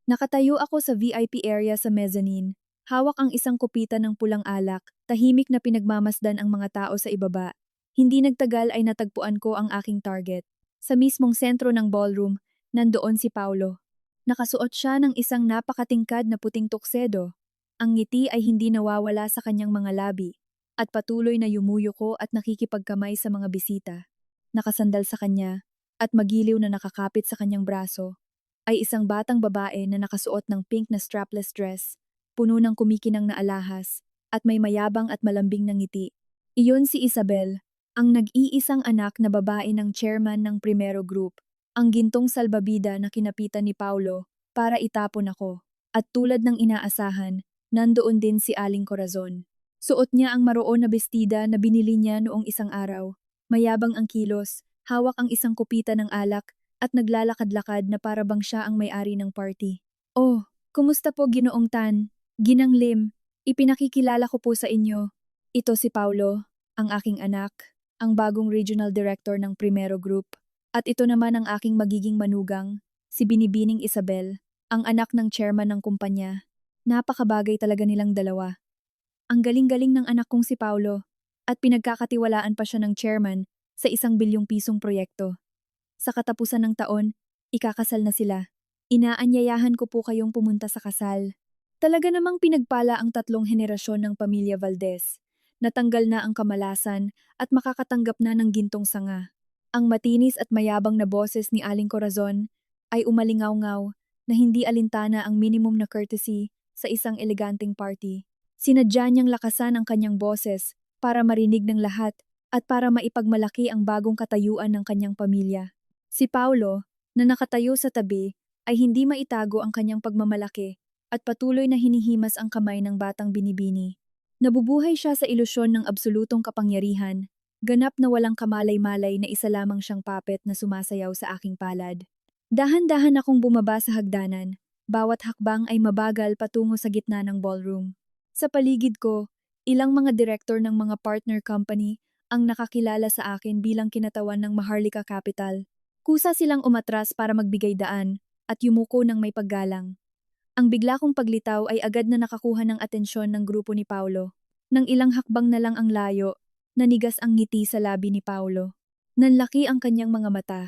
Nakatayo ako sa VIP area sa mezzanine. Hawak ang isang kupita ng pulang alak, tahimik na pinagmamasdan ang mga tao sa ibaba. Hindi nagtagal ay natagpuan ko ang aking target. Sa mismong sentro ng ballroom, nandoon si Paulo. Nakasuot siya ng isang napakatingkad na puting tuksedo. Ang ngiti ay hindi nawawala sa kanyang mga labi, at patuloy na yumuyuko at nakikipagkamay sa mga bisita. Nakasandal sa kanya, at magiliw na nakakapit sa kanyang braso, ay isang batang babae na nakasuot ng pink na strapless dress, puno ng kumikinang na alahas, at may mayabang at malambing na ngiti. Iyon si Isabel, ang nag-iisang anak na babae ng chairman ng Primero Group, ang gintong salbabida na kinapitan ni Paulo para itapon ako. At tulad ng inaasahan, nandoon din si Aling Corazon. Suot niya ang maroon na bestida na binili niya noong isang araw. Mayabang ang kilos, hawak ang isang kupita ng alak, at naglalakad-lakad na para bang siya ang may-ari ng party. Oh, kumusta po Ginoong Tan? Ginang Lim, ipinakikilala ko po sa inyo. Ito si Paulo, ang aking anak, ang bagong regional director ng Primero Group. At ito naman ang aking magiging manugang, si Binibining Isabel, ang anak ng chairman ng kumpanya. Napakabagay talaga nilang dalawa. Ang galing-galing ng anak kong si Paulo, at pinagkakatiwalaan pa siya ng chairman sa ₱1 bilyong proyekto. Sa katapusan ng taon, ikakasal na sila. Inaanyayahan ko po kayong pumunta sa kasal. Talaga namang pinagpala ang 3 henerasyon ng pamilya Valdez. Natanggal na ang kamalasan at makakatanggap na ng gintong sanga. Ang matinis at mayabang na boses ni Aling Corazon ay umalingaw-ngaw na hindi alintana ang minimum na courtesy sa isang eleganteng party. Sinadya niyang lakasan ang kanyang boses para marinig ng lahat at para maipagmalaki ang bagong katayuan ng kanyang pamilya. Si Paulo, na nakatayo sa tabi, ay hindi maitago ang kanyang pagmamalaki at patuloy na hinihimas ang kamay ng batang binibini. Nabubuhay siya sa ilusyon ng absolutong kapangyarihan, ganap na walang kamalay-malay na isa lamang siyang puppet na sumasayaw sa aking palad. Dahan-dahan akong bumaba sa hagdanan, bawat hakbang ay mabagal patungo sa gitna ng ballroom. Sa paligid ko, ilang mga direktor ng mga partner company ang nakakilala sa akin bilang kinatawan ng Maharlika Capital. Kusa silang umatras para magbigay daan at yumuko ng may paggalang. Ang bigla kong paglitaw ay agad na nakakuha ng atensyon ng grupo ni Paulo. Nang ilang hakbang na lang ang layo, nanigas ang ngiti sa labi ni Paulo. Nanlaki ang kanyang mga mata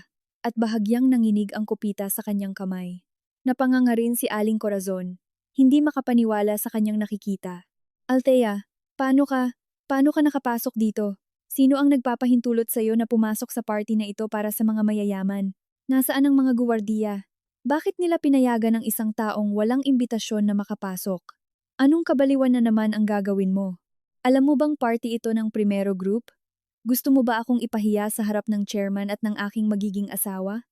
at bahagyang nanginig ang kupita sa kanyang kamay. Napanganga rin si Aling Corazon, hindi makapaniwala sa kanyang nakikita. Althea, paano ka? Paano ka nakapasok dito? Sino ang nagpapahintulot sa'yo na pumasok sa party na ito para sa mga mayayaman? Nasaan ang mga guwardiya? Bakit nila pinayagan ng isang taong walang imbitasyon na makapasok? Anong kabaliwan na naman ang gagawin mo? Alam mo bang party ito ng Primero Group? Gusto mo ba akong ipahiya sa harap ng chairman at ng aking magiging asawa?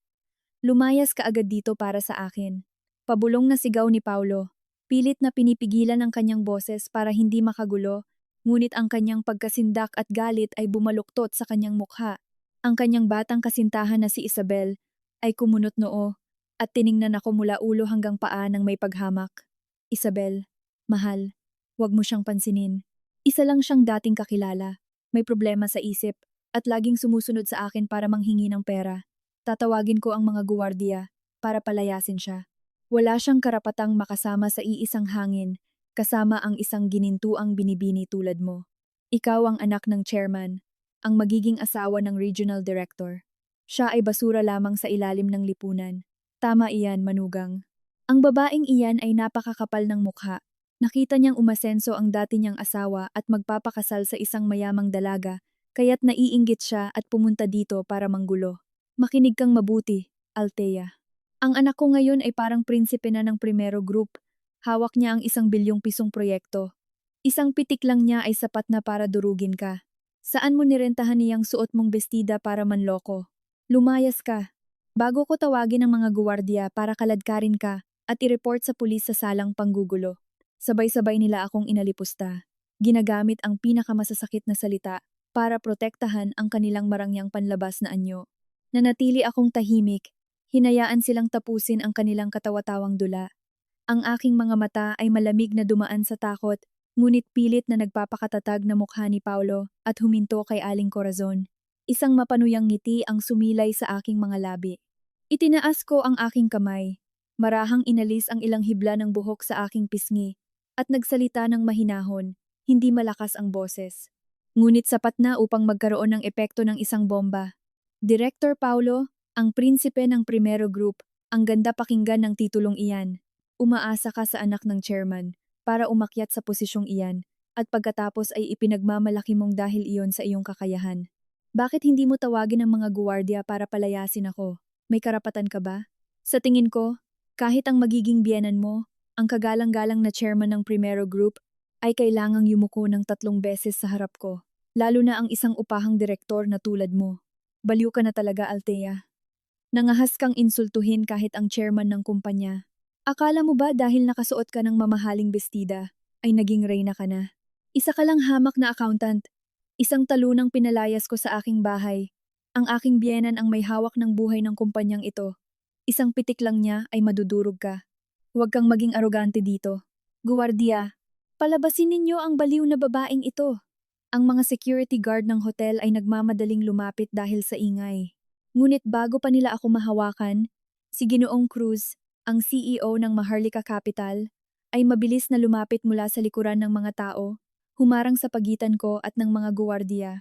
Lumayas ka agad dito para sa akin. Pabulong na sigaw ni Paulo. Pilit na pinipigilan ang kanyang boses para hindi makagulo, ngunit ang kanyang pagkasindak at galit ay bumaluktot sa kanyang mukha. Ang kanyang batang kasintahan na si Isabel ay kumunot noo at tiningnan ako mula ulo hanggang paa ng may paghamak. Isabel, mahal, huwag mo siyang pansinin. Isa lang siyang dating kakilala, may problema sa isip at laging sumusunod sa akin para manghingi ng pera. Tatawagin ko ang mga guwardiya para palayasin siya. Wala siyang karapatang makasama sa iisang hangin kasama ang isang ginintuang binibini tulad mo. Ikaw ang anak ng chairman, ang magiging asawa ng regional director. Siya ay basura lamang sa ilalim ng lipunan. Tama iyan, manugang. Ang babaeng iyan ay napakakapal ng mukha. Nakita niyang umasenso ang dati niyang asawa at magpapakasal sa isang mayamang dalaga, kaya't naiinggit siya at pumunta dito para manggulo. Makinig kang mabuti, Althea. Ang anak ko ngayon ay parang prinsipe na ng Primero Group. Hawak niya ang ₱1 bilyong proyekto. Isang pitik lang niya ay sapat na para durugin ka. Saan mo nirentahan niyang suot mong bestida para manloko? Lumayas ka. Bago ko tawagin ang mga guwardiya para kaladkarin ka at i-report sa pulis sa salang panggugulo. Sabay-sabay nila akong inalipusta. Ginagamit ang pinakamasasakit na salita para protektahan ang kanilang marangyang panlabas na anyo. Nanatili akong tahimik, hinayaan silang tapusin ang kanilang katawa-tawang dula. Ang aking mga mata ay malamig na dumaan sa takot, ngunit pilit na nagpapakatatag na mukha ni Paulo at huminto kay Aling Corazon. Isang mapanuyang ngiti ang sumilay sa aking mga labi. Itinaas ko ang aking kamay. Marahang inalis ang ilang hibla ng buhok sa aking pisngi at nagsalita ng mahinahon, hindi malakas ang boses. Ngunit sapat na upang magkaroon ng epekto ng isang bomba. Director Paulo, ang prinsipe ng Primero Group, ang ganda pakinggan ng titulong iyan. Umaasa ka sa anak ng chairman para umakyat sa posisyong iyan at pagkatapos ay ipinagmamalaki mong dahil iyon sa iyong kakayahan. Bakit hindi mo tawagin ang mga guwardiya para palayasin ako? May karapatan ka ba? Sa tingin ko, kahit ang magiging biyenan mo, ang kagalang-galang na chairman ng Primero Group, ay kailangang yumuko ng 3 beses sa harap ko. Lalo na ang isang upahang direktor na tulad mo. Baliw ka na talaga, Althea. Nangahas kang insultuhin kahit ang chairman ng kumpanya. Akala mo ba dahil nakasuot ka ng mamahaling bestida, ay naging reyna ka na? Isa ka lang hamak na accountant. Isang talunang pinalayas ko sa aking bahay. Ang aking biyenan ang may hawak ng buhay ng kumpanyang ito. Isang pitik lang niya ay madudurog ka. Huwag kang maging arogante dito. Guwardiya, palabasin ninyo ang baliw na babaeng ito. Ang mga security guard ng hotel ay nagmamadaling lumapit dahil sa ingay. Ngunit bago pa nila ako mahawakan, si Ginoong Cruz, ang CEO ng Maharlika Capital, ay mabilis na lumapit mula sa likuran ng mga tao, humarang sa pagitan ko at ng mga guwardiya.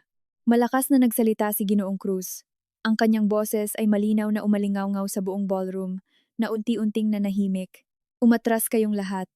Malakas na nagsalita si Ginoong Cruz. Ang kanyang boses ay malinaw na umalingaw-ngaw sa buong ballroom, na unti-unting nanahimik. Umatras kayong lahat.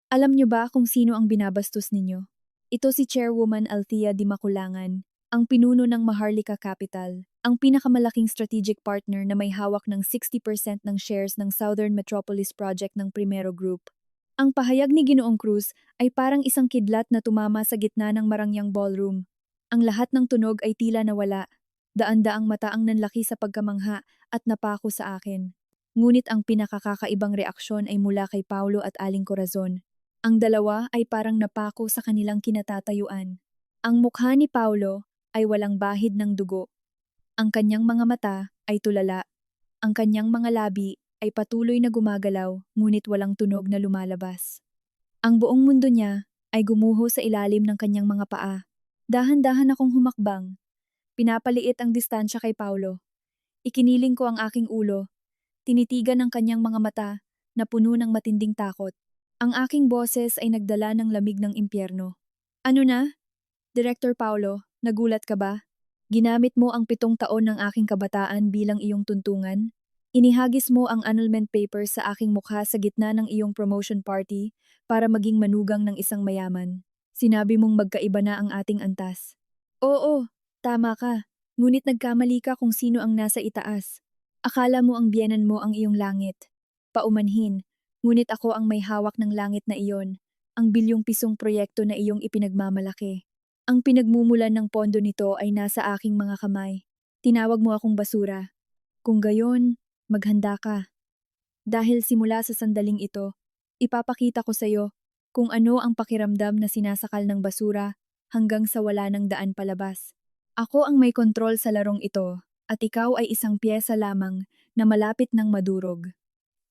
Alam niyo ba kung sino ang binabastos ninyo? Ito si Chairwoman Althea Di Maculangan, ang pinuno ng Maharlika Capital, ang pinakamalaking strategic partner na may hawak ng 60% ng shares ng Southern Metropolis Project ng Primero Group. Ang pahayag ni Ginoong Cruz ay parang isang kidlat na tumama sa gitna ng marangyang ballroom. Ang lahat ng tunog ay tila nawala. Daan-daang mata ang nanlaki sa pagkamangha at napako sa akin. Ngunit ang pinakakakaibang reaksyon ay mula kay Paulo at Aling Corazon. Ang dalawa ay parang napako sa kanilang kinatatayuan. Ang mukha ni Paulo ay walang bahid ng dugo. Ang kanyang mga mata ay tulala. Ang kanyang mga labi ay patuloy na gumagalaw ngunit walang tunog na lumalabas. Ang buong mundo niya ay gumuho sa ilalim ng kanyang mga paa. Dahan-dahan akong humakbang. Pinapaliit ang distansya kay Paulo. Ikiniling ko ang aking ulo. Tinitigan ang kanyang mga mata na puno ng matinding takot. Ang aking boses ay nagdala ng lamig ng impyerno. Ano na? Director Paulo, nagulat ka ba? Ginamit mo ang 7 taon ng aking kabataan bilang iyong tuntungan? Inihagis mo ang annulment papers sa aking mukha sa gitna ng iyong promotion party para maging manugang ng isang mayaman. Sinabi mong magkaiba na ang ating antas. Oo, tama ka. Ngunit nagkamali ka kung sino ang nasa itaas. Akala mo ang biyenan mo ang iyong langit. Paumanhin, ngunit ako ang may hawak ng langit na iyon, ang bilyong-pisong proyekto na iyong ipinagmamalaki. Ang pinagmumulan ng pondo nito ay nasa aking mga kamay. Tinawag mo akong basura. Kung gayon, maghanda ka. Dahil simula sa sandaling ito, ipapakita ko sa iyo kung ano ang pakiramdam na sinasakal ng basura hanggang sa wala ng daan palabas. Ako ang may kontrol sa larong ito at ikaw ay isang piyesa lamang na malapit ng madurog.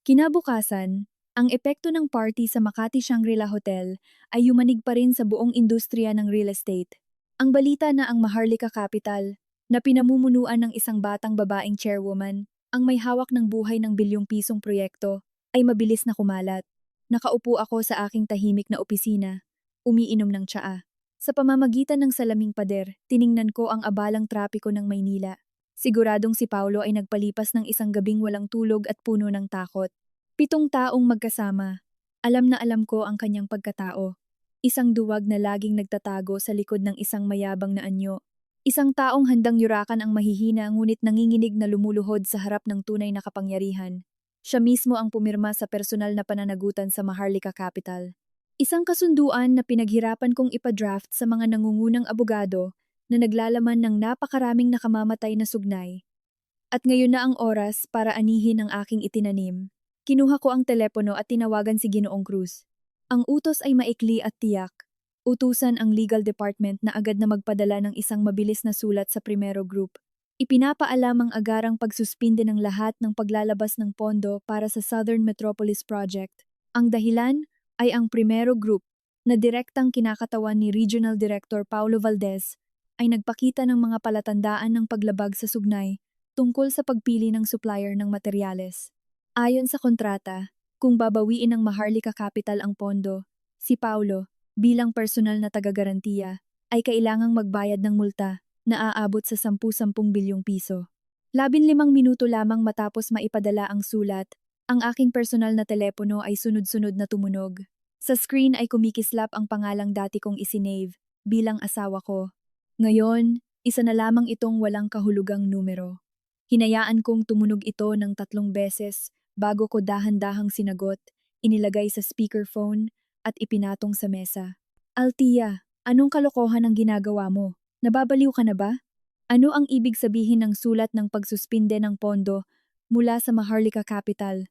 Kinabukasan, ang epekto ng party sa Makati Shangri-La Hotel ay yumanig pa rin sa buong industriya ng real estate. Ang balita na ang Maharlika Capital, na pinamumunuan ng isang batang babaeng chairwoman, ang may hawak ng buhay ng bilyong-pisong proyekto, ay mabilis na kumalat. Nakaupo ako sa aking tahimik na opisina, umiinom ng tsaa. Sa pamamagitan ng salaming pader, tiningnan ko ang abalang trapiko ng Maynila. Siguradong si Paulo ay nagpalipas ng isang gabing walang tulog at puno ng takot. 7 taong magkasama. Alam na alam ko ang kanyang pagkatao. Isang duwag na laging nagtatago sa likod ng isang mayabang na anyo. Isang taong handang yurakan ang mahihina ngunit nanginginig na lumuluhod sa harap ng tunay na kapangyarihan. Siya mismo ang pumirma sa personal na pananagutan sa Maharlika Capital. Isang kasunduan na pinaghirapan kong ipadraft sa mga nangungunang abogado na naglalaman ng napakaraming nakamamatay na sugnay. At ngayon na ang oras para anihin ang aking itinanim. Kinuha ko ang telepono at tinawagan si Ginoong Cruz. Ang utos ay maikli at tiyak. Utusan ang legal department na agad na magpadala ng isang mabilis na sulat sa Primero Group. Ipinapaalam ang agarang pagsuspinde ng lahat ng paglalabas ng pondo para sa Southern Metropolis Project. Ang dahilan ay ang Primero Group na direktang kinakatawan ni Regional Director Paulo Valdez ay nagpakita ng mga palatandaan ng paglabag sa sugnay tungkol sa pagpili ng supplier ng materyales. Ayon sa kontrata, kung babawiin ng Maharlika Capital ang pondo, si Paulo, bilang personal na taga-garantiya, ay kailangang magbayad ng multa na aabot sa 10-10 bilyong piso. 15 minuto lamang matapos maipadala ang sulat, ang aking personal na telepono ay sunod-sunod na tumunog. Sa screen ay kumikislap ang pangalang dati kong isinave bilang asawa ko. Ngayon, isa na lamang itong walang kahulugang numero. Hinayaan kong tumunog ito ng 3 beses bago ko dahan-dahang sinagot, inilagay sa speakerphone at ipinatong sa mesa. Althea, anong kalokohan ang ginagawa mo? Nababaliw ka na ba? Ano ang ibig sabihin ng sulat ng pagsuspinde ng pondo mula sa Maharlika Capital?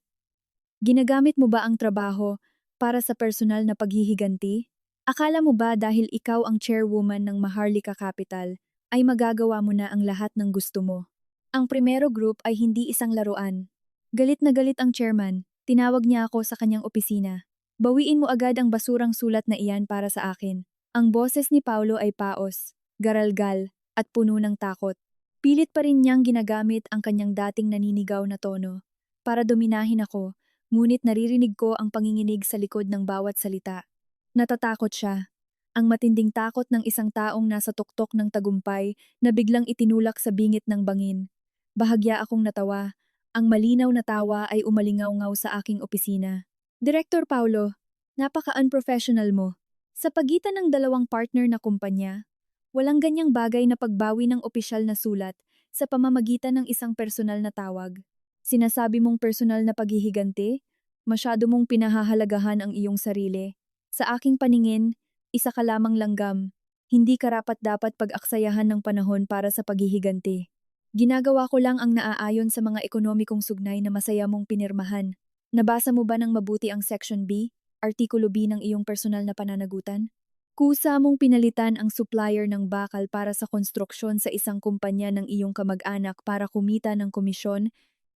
Ginagamit mo ba ang trabaho para sa personal na paghihiganti? Akala mo ba dahil ikaw ang chairwoman ng Maharlika Capital ay magagawa mo na ang lahat ng gusto mo? Ang Primero Group ay hindi isang laruan. Galit na galit ang chairman, tinawag niya ako sa kanyang opisina. Bawiin mo agad ang basurang sulat na iyan para sa akin. Ang boses ni Paulo ay paos, garalgal, at puno ng takot. Pilit pa rin niyang ginagamit ang kanyang dating naninigaw na tono para dominahin ako, ngunit naririnig ko ang panginginig sa likod ng bawat salita. Natatakot siya. Ang matinding takot ng isang taong nasa tuktok ng tagumpay na biglang itinulak sa bingit ng bangin. Bahagya akong natawa. Ang malinaw na tawa ay umalingaw-ngaw sa aking opisina. Director Paulo, napaka-unprofessional mo. Sa pagitan ng dalawang partner na kumpanya, walang ganyang bagay na pagbawi ng opisyal na sulat sa pamamagitan ng isang personal na tawag. Sinasabi mong personal na paghihiganti? Masyado mong pinahahalagahan ang iyong sarili. Sa aking paningin, isa ka lamang langgam. Hindi karapat-dapat pag-aksayahan ng panahon para sa paghihiganti. Ginagawa ko lang ang naaayon sa mga ekonomikong sugnay na masaya mong pinirmahan. Nabasa mo ba ng mabuti ang Section B, Artikulo B ng iyong personal na pananagutan? Kusa mong pinalitan ang supplier ng bakal para sa konstruksyon sa isang kumpanya ng iyong kamag-anak para kumita ng komisyon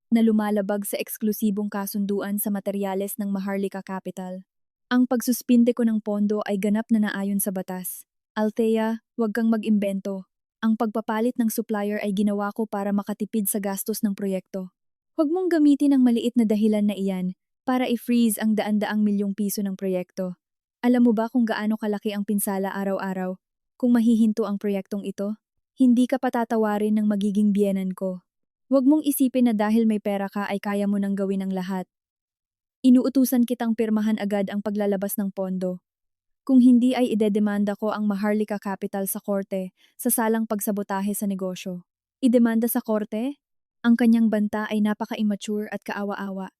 na lumalabag sa eksklusibong kasunduan sa materyales ng Maharlika Capital. Ang pagsuspinde ko ng pondo ay ganap na naayon sa batas. Althea, huwag kang mag-imbento. Ang pagpapalit ng supplier ay ginawa ko para makatipid sa gastos ng proyekto. Huwag mong gamitin ang maliit na dahilan na iyan para i-freeze ang daan-daang milyong piso ng proyekto. Alam mo ba kung gaano kalaki ang pinsala araw-araw kung mahihinto ang proyektong ito? Hindi ka patatawarin ng magiging biyenan ko. Huwag mong isipin na dahil may pera ka ay kaya mo nang gawin ang lahat. Inuutusan kitang pirmahan agad ang paglalabas ng pondo. Kung hindi ay idedemanda ko ang Maharlika Capital sa korte sa salang pagsabotahe sa negosyo. Idemanda sa korte? Ang kanyang banta ay napaka-immature at kaawa-awa.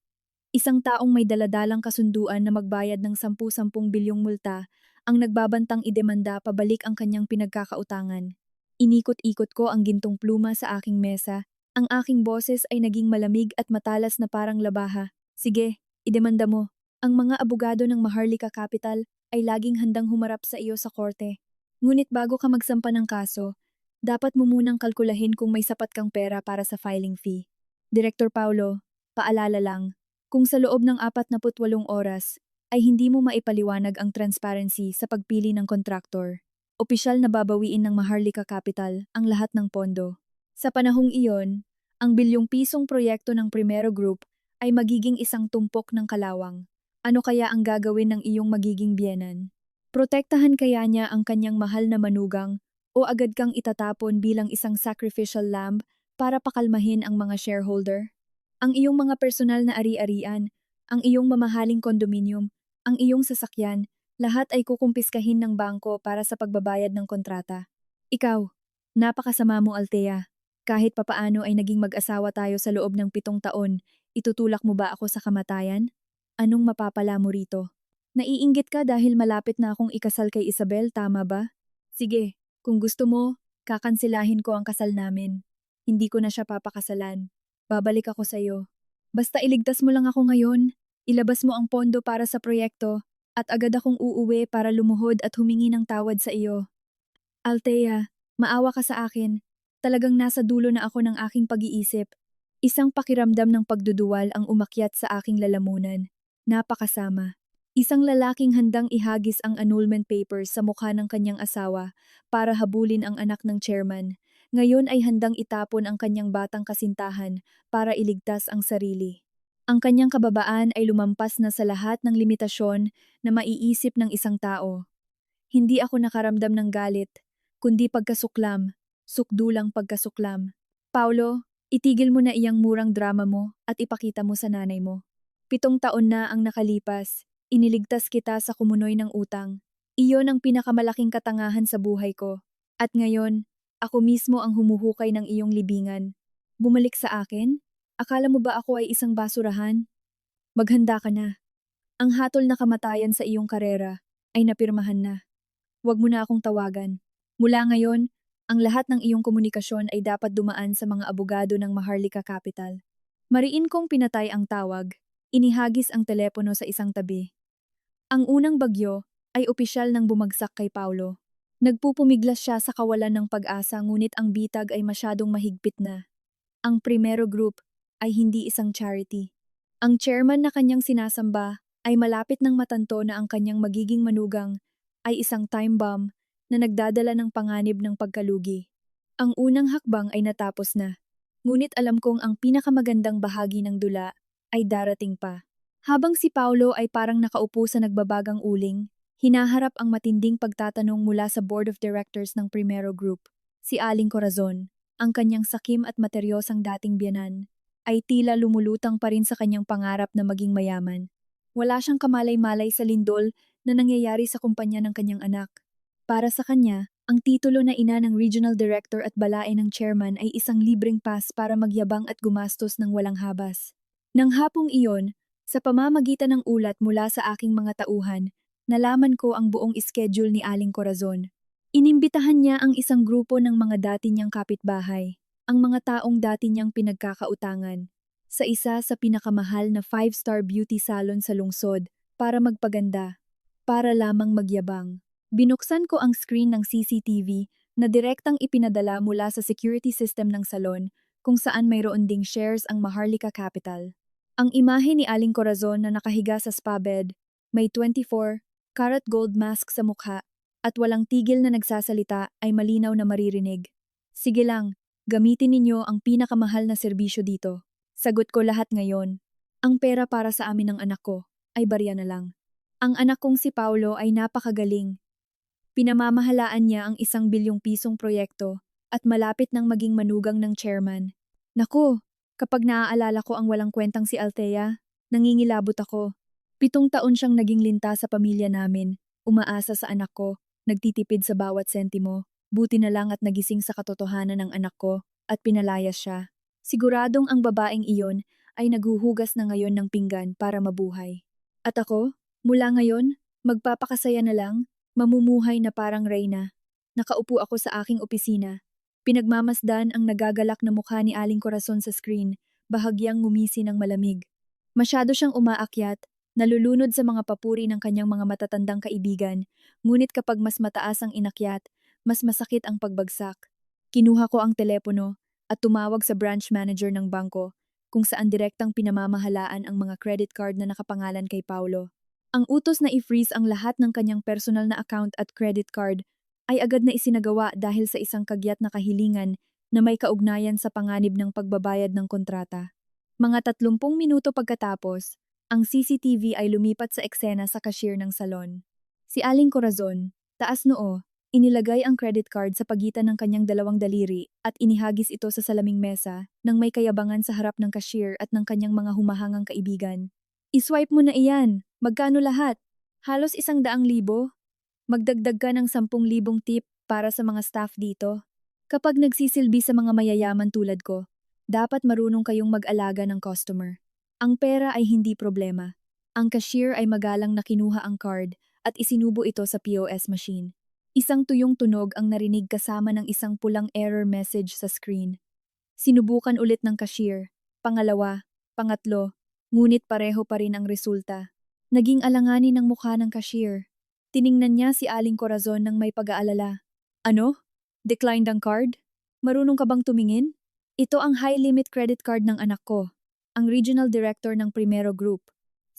Isang taong may daladalang kasunduan na magbayad ng 10-10 bilyong multa ang nagbabantang idemanda pabalik ang kanyang pinagkakautangan. Inikot-ikot ko ang gintong pluma sa aking mesa. Ang aking boses ay naging malamig at matalas na parang labaha. Sige, idemanda mo. Ang mga abogado ng Maharlika Capital ay laging handang humarap sa iyo sa korte. Ngunit bago ka magsampa ng kaso, dapat mo munang kalkulahin kung may sapat kang pera para sa filing fee. Director Paulo, paalala lang. Kung sa loob ng 48 oras ay hindi mo maipaliwanag ang transparency sa pagpili ng kontraktor, opisyal na babawiin ng Maharlika Capital ang lahat ng pondo. Sa panahong iyon, ang bilyong pisong proyekto ng Primero Group ay magiging isang tumpok ng kalawang. Ano kaya ang gagawin ng iyong magiging biyenan? Protektahan kaya niya ang kanyang mahal na manugang o agad kang itatapon bilang isang sacrificial lamb para pakalmahin ang mga shareholder? Ang iyong mga personal na ari-arian, ang iyong mamahaling kondominium, ang iyong sasakyan, lahat ay kukumpiskahin ng bangko para sa pagbabayad ng kontrata. Ikaw, napakasama mo Althea. Kahit papaano ay naging mag-asawa tayo sa loob ng 7 taon, itutulak mo ba ako sa kamatayan? Anong mapapala mo rito? Naiinggit ka dahil malapit na akong ikasal kay Isabel, tama ba? Sige, kung gusto mo, kakansilahin ko ang kasal namin. Hindi ko na siya papakasalan. Babalik ako sa iyo. Basta iligtas mo lang ako ngayon, ilabas mo ang pondo para sa proyekto, at agad akong uuwi para lumuhod at humingi ng tawad sa iyo. Althea, maawa ka sa akin. Talagang nasa dulo na ako ng aking pag-iisip. Isang pakiramdam ng pagduduwal ang umakyat sa aking lalamunan. napakasama. Isang lalaking handang ihagis ang annulment papers sa mukha ng kanyang asawa para habulin ang anak ng chairman. Ngayon ay handang itapon ang kanyang batang kasintahan para iligtas ang sarili. Ang kanyang kababaan ay lumampas na sa lahat ng limitasyon na maiisip ng isang tao. Hindi ako nakaramdam ng galit, kundi pagkasuklam, sukdulang pagkasuklam. Paulo, itigil mo na iyang murang drama mo at ipakita mo sa nanay mo. 7 taon na ang nakalipas, iniligtas kita sa kumunoy ng utang. Iyon ang pinakamalaking katangahan sa buhay ko. At ngayon, ako mismo ang humuhukay ng iyong libingan. Bumalik sa akin? Akala mo ba ako ay isang basurahan? Maghanda ka na. Ang hatol na kamatayan sa iyong karera ay napirmahan na. Huwag mo na akong tawagan. Mula ngayon, ang lahat ng iyong komunikasyon ay dapat dumaan sa mga abogado ng Maharlika Capital. Mariin kong pinatay ang tawag, inihagis ang telepono sa isang tabi. Ang unang bagyo ay opisyal nang bumagsak kay Paulo. Nagpupumiglas siya sa kawalan ng pag-asa ngunit ang bitag ay masyadong mahigpit na. Ang Primero Group ay hindi isang charity. Ang chairman na kanyang sinasamba ay malapit ng matanto na ang kanyang magiging manugang ay isang time bomb na nagdadala ng panganib ng pagkalugi. Ang unang hakbang ay natapos na, ngunit alam kong ang pinakamagandang bahagi ng dula ay darating pa. Habang si Paulo ay parang nakaupo sa nagbabagang uling, hinaharap ang matinding pagtatanong mula sa Board of Directors ng Primero Group. Si Aling Corazon, ang kanyang sakim at materyosang dating biyanan, ay tila lumulutang pa rin sa kanyang pangarap na maging mayaman. Wala siyang kamalay-malay sa lindol na nangyayari sa kumpanya ng kanyang anak. Para sa kanya, ang titulo na ina ng regional director at balae ng chairman ay isang libreng pass para magyabang at gumastos ng walang habas. Nang hapong iyon, sa pamamagitan ng ulat mula sa aking mga tauhan, nalaman ko ang buong schedule ni Aling Corazon. Inimbitahan niya ang isang grupo ng mga dati niyang kapitbahay, ang mga taong dati niyang pinagkakautangan, sa isa sa pinakamahal na 5-star beauty salon sa lungsod para magpaganda, para lamang magyabang. Binuksan ko ang screen ng CCTV na direktang ipinadala mula sa security system ng salon kung saan mayroon ding shares ang Maharlika Capital. Ang imahe ni Aling Corazon na nakahiga sa spa bed, may 24-karat gold mask sa mukha, at walang tigil na nagsasalita ay malinaw na maririnig. Sige lang, gamitin ninyo ang pinakamahal na serbisyo dito. Sagot ko lahat ngayon. Ang pera para sa amin ng anak ko ay barya na lang. Ang anak kong si Paulo ay napakagaling. Pinamamahalaan niya ang 1 bilyong pisong proyekto at malapit nang maging manugang ng chairman. Naku, kapag naaalala ko ang walang kwentang si Althea, nangingilabot ako. 7 taon siyang naging linta sa pamilya namin, umaasa sa anak ko, nagtitipid sa bawat sentimo. Buti na lang at nagising sa katotohanan ng anak ko at pinalayas siya. Siguradong ang babaeng iyon ay naghuhugas na ngayon ng pinggan para mabuhay. At ako, mula ngayon, magpapakasaya na lang, mamumuhay na parang reyna. Nakaupo ako sa aking opisina. Pinagmamasdan ang nagagalak na mukha ni Aling Corazon sa screen, bahagyang ngumisi ng malamig. Masyado siyang umaakyat, nalulunod sa mga papuri ng kanyang mga matatandang kaibigan, ngunit kapag mas mataas ang inakyat, mas masakit ang pagbagsak. Kinuha ko ang telepono at tumawag sa branch manager ng bangko, kung saan direktang pinamamahalaan ang mga credit card na nakapangalan kay Paulo. Ang utos na i-freeze ang lahat ng kanyang personal na account at credit card ay agad na isinagawa dahil sa isang kagyat na kahilingan na may kaugnayan sa panganib ng pagbabayad ng kontrata. Mga 30 minuto pagkatapos, ang CCTV ay lumipat sa eksena sa cashier ng salon. Si Aling Corazon, taas noo, inilagay ang credit card sa pagitan ng kanyang 2 daliri at inihagis ito sa salaming mesa nang may kayabangan sa harap ng cashier at ng kanyang mga humahangang kaibigan. I-swipe mo na iyan. Magkano lahat? Halos 100,000. Magdagdag ka ng 10,000 tip para sa mga staff dito. Kapag nagsisilbi sa mga mayayaman tulad ko, dapat marunong kayong mag-alaga ng customer. Ang pera ay hindi problema. Ang cashier ay magalang na kinuha ang card at isinubo ito sa POS machine. Isang tuyong tunog ang narinig kasama ng isang pulang error message sa screen. Sinubukan ulit ng cashier. Pangalawa, pangatlo, ngunit pareho pa rin ang resulta. Naging alanganin ang mukha ng cashier. Tiningnan niya si Aling Corazon ng may pag-aalala. Ano? Declined ang card? Marunong ka bang tumingin? Ito ang high-limit credit card ng anak ko, ang regional director ng Primero Group.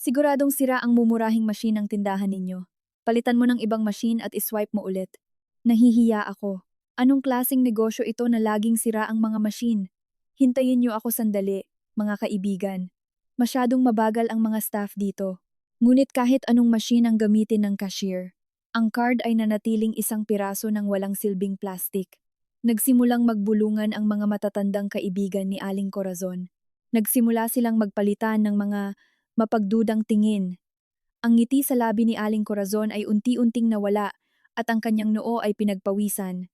Siguradong sira ang mumurahing machine ng tindahan ninyo. Palitan mo ng ibang machine at iswipe mo ulit. Nahihiya ako. Anong klaseng negosyo ito na laging sira ang mga machine? Hintayin niyo ako sandali, mga kaibigan. Masyadong mabagal ang mga staff dito. Ngunit kahit anong machine ang gamitin ng cashier, ang card ay nanatiling isang piraso ng walang silbing plastic. Nagsimulang magbulungan ang mga matatandang kaibigan ni Aling Corazon. Nagsimula silang magpalitan ng mga mapagdudang tingin. Ang ngiti sa labi ni Aling Corazon ay unti-unting nawala at ang kanyang noo ay pinagpawisan.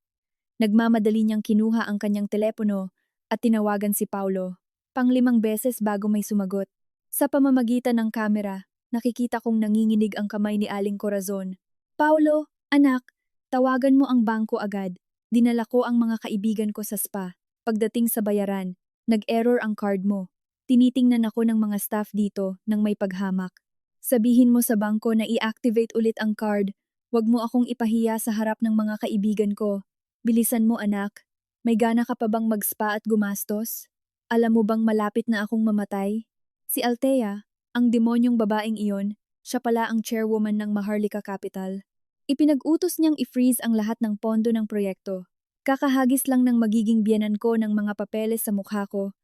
Nagmamadali niyang kinuha ang kanyang telepono at tinawagan si Paulo. Pang-5 beses bago may sumagot. Sa pamamagitan ng kamera, nakikita kong nanginginig ang kamay ni Aling Corazon. Paulo, anak, tawagan mo ang bangko agad. Dinala ko ang mga kaibigan ko sa spa. Pagdating sa bayaran, nag-error ang card mo. Tinitingnan ako ng mga staff dito nang may paghamak. Sabihin mo sa bangko na i-activate ulit ang card. Huwag mo akong ipahiya sa harap ng mga kaibigan ko. Bilisan mo anak. May gana ka pa bang mag-spa at gumastos? Alam mo bang malapit na akong mamatay? Si Althea, ang demonyong babaeng iyon, siya pala ang chairwoman ng Maharlika Capital. Ipinag-utos niyang i-freeze ang lahat ng pondo ng proyekto. Kakahagis lang ng magiging biyenan ko ng mga papeles sa mukha ko.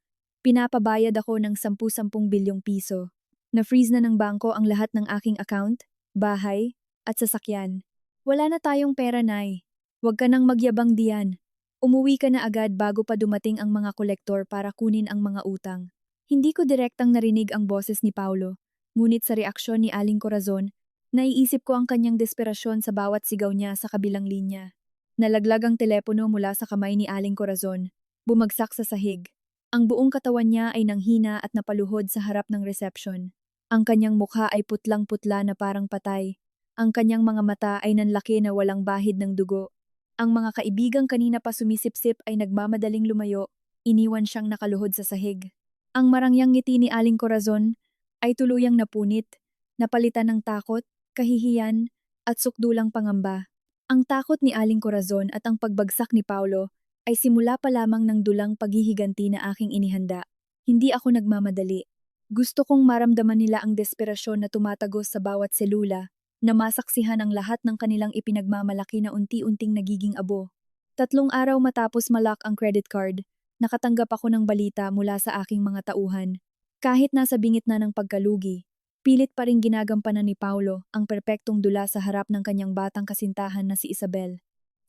Pinapabayad ako ng 10-10 bilyong piso. Na-freeze na ng bangko ang lahat ng aking account, bahay, at sasakyan. Wala na tayong pera, Nay. Huwag ka nang magyabang diyan. Umuwi ka na agad bago pa dumating ang mga kolektor para kunin ang mga utang. Hindi ko direktang narinig ang boses ni Paulo, ngunit sa reaksyon ni Aling Corazon, naiisip ko ang kanyang desperasyon sa bawat sigaw niya sa kabilang linya. Nalaglag ang telepono mula sa kamay ni Aling Corazon, bumagsak sa sahig. Ang buong katawan niya ay nanghina at napaluhod sa harap ng reception. Ang kanyang mukha ay putlang-putla na parang patay. Ang kanyang mga mata ay nanlaki na walang bahid ng dugo. Ang mga kaibigang kanina pa sumisipsip ay nagmamadaling lumayo, iniwan siyang nakaluhod sa sahig. Ang marangyang ngiti ni Aling Corazon ay tuluyang napunit, napalitan ng takot, kahihiyan, at sukdulang pangamba. Ang takot ni Aling Corazon at ang pagbagsak ni Paulo ay simula pa lamang ng dulang paghihiganti na aking inihanda. Hindi ako nagmamadali. Gusto kong maramdaman nila ang desperasyon na tumatagos sa bawat selula, na masaksihan ang lahat ng kanilang ipinagmamalaki na unti-unting nagiging abo. 3 araw matapos malak ang credit card, nakatanggap ako ng balita mula sa aking mga tauhan. Kahit nasa bingit na ng pagkalugi, pilit pa rin ginagampanan ni Paulo ang perpektong dula sa harap ng kanyang batang kasintahan na si Isabel.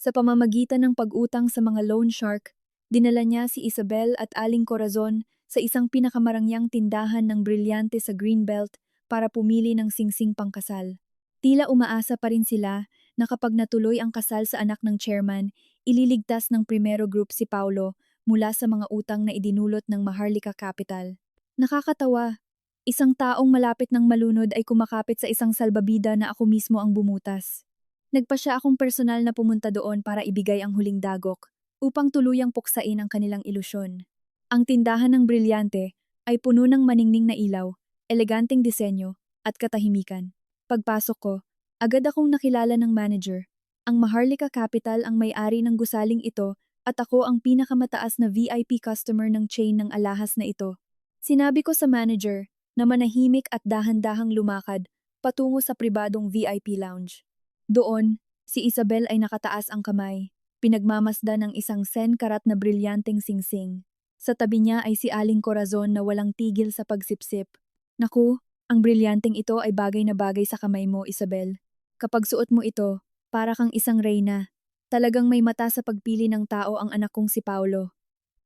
Sa pamamagitan ng pag-utang sa mga loan shark, dinala niya si Isabel at Aling Corazon sa isang pinakamarangyang tindahan ng brilyante sa Greenbelt para pumili ng singsing pangkasal. Tila umaasa pa rin sila na kapag natuloy ang kasal sa anak ng chairman, ililigtas ng Primero Group si Paulo mula sa mga utang na idinulot ng Maharlika Capital. Nakakatawa, isang taong malapit ng malunod ay kumakapit sa isang salbabida na ako mismo ang bumutas. Nagpasya akong personal na pumunta doon para ibigay ang huling dagok upang tuluyang puksain ang kanilang ilusyon. Ang tindahan ng brilyante ay puno ng maningning na ilaw, eleganteng disenyo, at katahimikan. Pagpasok ko, agad akong nakilala ng manager. Ang Maharlika Capital ang may-ari ng gusaling ito at ako ang pinakamataas na VIP customer ng chain ng alahas na ito. Sinabi ko sa manager na manahimik at dahan-dahang lumakad patungo sa pribadong VIP lounge. Doon, si Isabel ay nakataas ang kamay, pinagmamasdan ng isang 10 karat na brilyanteng singsing. Sa tabi niya ay si Aling Corazon na walang tigil sa pagsipsip. Naku, ang brilyanteng ito ay bagay na bagay sa kamay mo, Isabel. Kapag suot mo ito, para kang isang reyna. Talagang may mata sa pagpili ng tao ang anak kong si Paulo.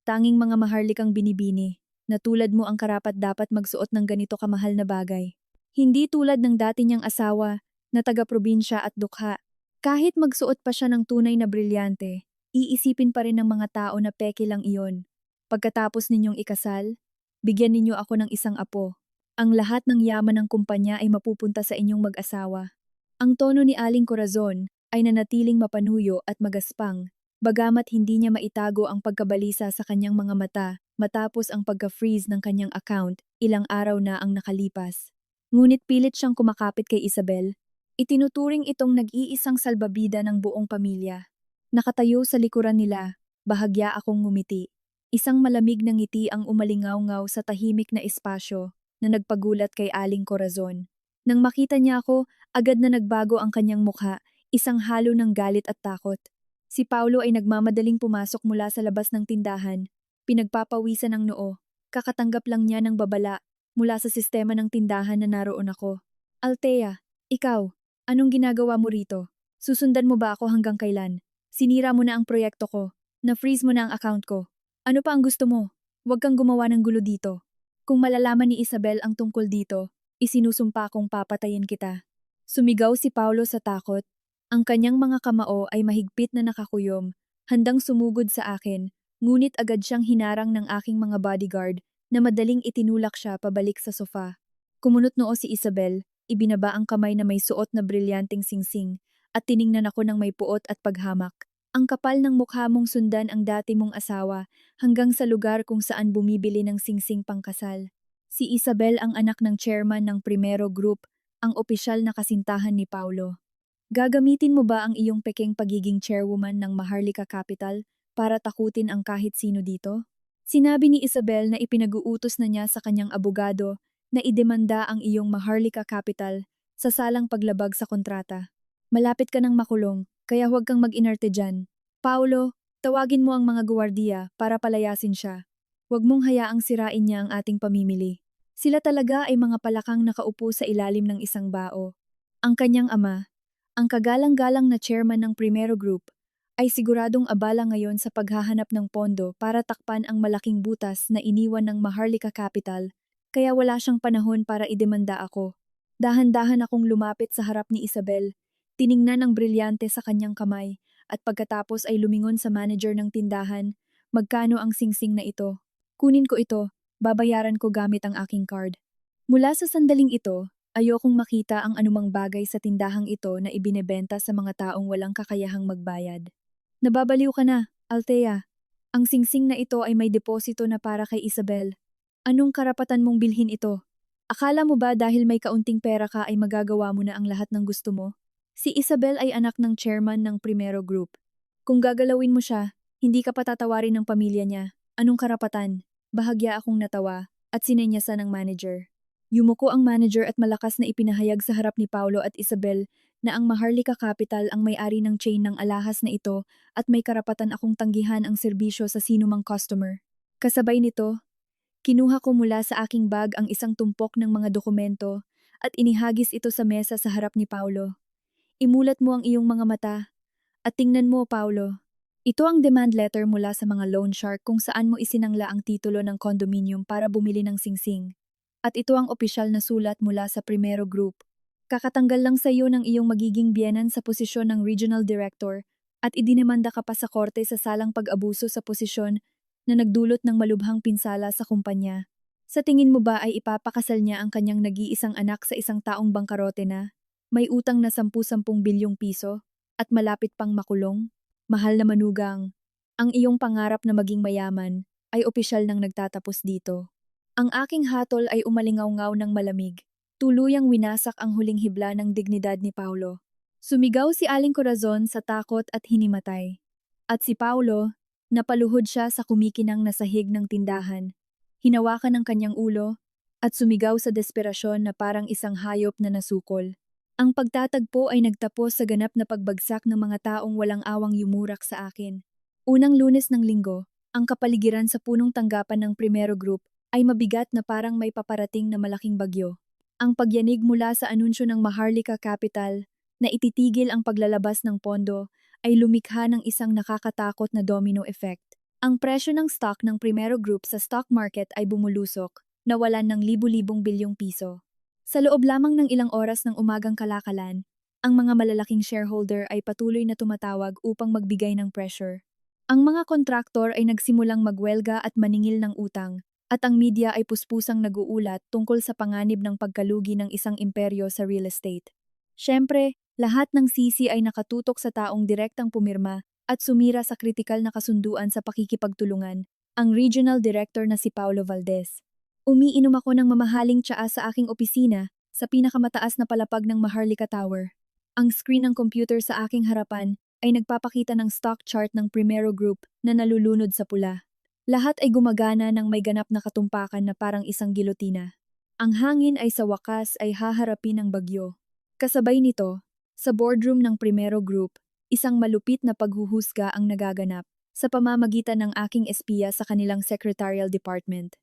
Tanging mga maharlikang binibini, na tulad mo ang karapat-dapat magsuot ng ganito kamahal na bagay. Hindi tulad ng dati niyang asawa, na taga-probinsya at dukha. Kahit magsuot pa siya ng tunay na brilyante, iisipin pa rin ng mga tao na peke lang iyon. Pagkatapos ninyong ikasal, bigyan ninyo ako ng isang apo. Ang lahat ng yaman ng kumpanya ay mapupunta sa inyong mag-asawa. Ang tono ni Aling Corazon ay nanatiling mapanuyo at magaspang, bagamat hindi niya maitago ang pagkabalisa sa kanyang mga mata matapos ang pagka-freeze ng kanyang account, ilang araw na ang nakalipas. Ngunit pilit siyang kumakapit kay Isabel. Itinuturing itong nag-iisang salbabida ng buong pamilya. Nakatayo sa likuran nila, bahagya akong ngumiti. Isang malamig na ngiti ang umalingaw-ngaw sa tahimik na espasyo. na nagpagulat kay Aling Corazon. Nang makita niya ako, agad na nagbago ang kanyang mukha, isang halo ng galit at takot. Si Paulo ay nagmamadaling pumasok mula sa labas ng tindahan, pinagpapawisan ang noo. Kakatanggap lang niya ng babala mula sa sistema ng tindahan na naroon ako. Althea, ikaw, anong ginagawa mo rito? Susundan mo ba ako hanggang kailan? Sinira mo na ang proyekto ko. Na-freeze mo na ang account ko. Ano pa ang gusto mo? Huwag kang gumawa ng gulo dito. Kung malalaman ni Isabel ang tungkol dito, isinusumpa kong papatayin kita. Sumigaw si Paulo sa takot. Ang kanyang mga kamao ay mahigpit na nakakuyom, handang sumugod sa akin, ngunit agad siyang hinarang ng aking mga bodyguard na madaling itinulak siya pabalik sa sofa. Kumunot noo si Isabel, ibinaba ang kamay na may suot na brilyanteng singsing, at tiningnan ako ng may puot at paghamak. Ang kapal ng mukha mong sundan ang dati mong asawa hanggang sa lugar kung saan bumibili ng singsing pangkasal. Si Isabel ang anak ng chairman ng Primero Group, ang opisyal na kasintahan ni Paulo. Gagamitin mo ba ang iyong pekeng pagiging chairwoman ng Maharlika Capital para takutin ang kahit sino dito? Sinabi ni Isabel na ipinag-uutos na niya sa kanyang abogado na idemanda ang iyong Maharlika Capital sa salang paglabag sa kontrata. Malapit ka ng makulong, kaya huwag kang mag-inerte dyan. Paulo, tawagin mo ang mga guwardiya para palayasin siya. Huwag mong hayaang sirain niya ang ating pamimili. Sila talaga ay mga palakang nakaupo sa ilalim ng isang bao. Ang kanyang ama, ang kagalang-galang na chairman ng Primero Group, ay siguradong abala ngayon sa paghahanap ng pondo para takpan ang malaking butas na iniwan ng Maharlika Capital, kaya wala siyang panahon para idemanda ako. Dahan-dahan akong lumapit sa harap ni Isabel, tiningnan ang brilyante sa kanyang kamay, at pagkatapos ay lumingon sa manager ng tindahan, magkano ang singsing na ito? Kunin ko ito, babayaran ko gamit ang aking card. Mula sa sandaling ito, ayokong makita ang anumang bagay sa tindahang ito na ibinebenta sa mga taong walang kakayahang magbayad. Nababaliw ka na, Althea. Ang singsing na ito ay may deposito na para kay Isabel. Anong karapatan mong bilhin ito? Akala mo ba dahil may kaunting pera ka ay magagawa mo na ang lahat ng gusto mo? Si Isabel ay anak ng chairman ng Primero Group. Kung gagalawin mo siya, hindi ka patatawarin ng pamilya niya. Anong karapatan? Bahagya akong natawa at sinenyasan ng manager. Yumuko ang manager at malakas na ipinahayag sa harap ni Paulo at Isabel na ang Maharlika Capital ang may-ari ng chain ng alahas na ito at may karapatan akong tanggihan ang serbisyo sa sinumang customer. Kasabay nito, kinuha ko mula sa aking bag ang isang tumpok ng mga dokumento at inihagis ito sa mesa sa harap ni Paulo. Imulat mo ang iyong mga mata at tingnan mo, Paulo. Ito ang demand letter mula sa mga loan shark kung saan mo isinangla ang titulo ng condominium para bumili ng singsing. At ito ang opisyal na sulat mula sa Primero Group. Kakatanggal lang sa iyo ng iyong magiging biyenan sa posisyon ng Regional Director at idinemanda ka pa sa korte sa salang pag-abuso sa posisyon na nagdulot ng malubhang pinsala sa kumpanya. Sa tingin mo ba ay ipapakasal niya ang kanyang nag-iisang anak sa isang taong bangkarote na may utang na 10-10 bilyong piso at malapit pang makulong? Mahal na manugang, ang iyong pangarap na maging mayaman ay opisyal nang nagtatapos dito. Ang aking hatol ay umalingaw-ngaw ng malamig. Tuluyang winasak ang huling hibla ng dignidad ni Paulo. Sumigaw si Aling Corazon sa takot at hinimatay. At si Paulo, napaluhod siya sa kumikinang na sahig ng tindahan. Hinawakan ang kanyang ulo at sumigaw sa desperasyon na parang isang hayop na nasukol. Ang pagtatagpo ay nagtapos sa ganap na pagbagsak ng mga taong walang awang yumurak sa akin. Unang Lunes ng linggo, ang kapaligiran sa punong tanggapan ng Primero Group ay mabigat na parang may paparating na malaking bagyo. Ang pagyanig mula sa anunsyo ng Maharlika Capital na ititigil ang paglalabas ng pondo ay lumikha ng isang nakakatakot na domino effect. Ang presyo ng stock ng Primero Group sa stock market ay bumulusok, nawalan ng libu-libong bilyong piso. Sa loob lamang ng ilang oras ng umagang kalakalan, ang mga malalaking shareholder ay patuloy na tumatawag upang magbigay ng pressure. Ang mga kontraktor ay nagsimulang magwelga at maningil ng utang, at ang media ay puspusang nag-uulat tungkol sa panganib ng pagkalugi ng isang imperyo sa real estate. Siyempre, lahat ng sisi ay nakatutok sa taong direktang pumirma at sumira sa kritikal na kasunduan sa pakikipagtulungan, ang Regional Director na si Paulo Valdez. Umiinom ako ng mamahaling tsaa sa aking opisina sa pinakamataas na palapag ng Maharlika Tower. Ang screen ng computer sa aking harapan ay nagpapakita ng stock chart ng Primero Group na nalulunod sa pula. Lahat ay gumagana ng may ganap na katumpakan na parang isang gilotina. Ang hangin ay sa wakas ay haharapin ng bagyo. Kasabay nito, sa boardroom ng Primero Group, isang malupit na paghuhusga ang nagaganap sa pamamagitan ng aking espiya sa kanilang secretarial department.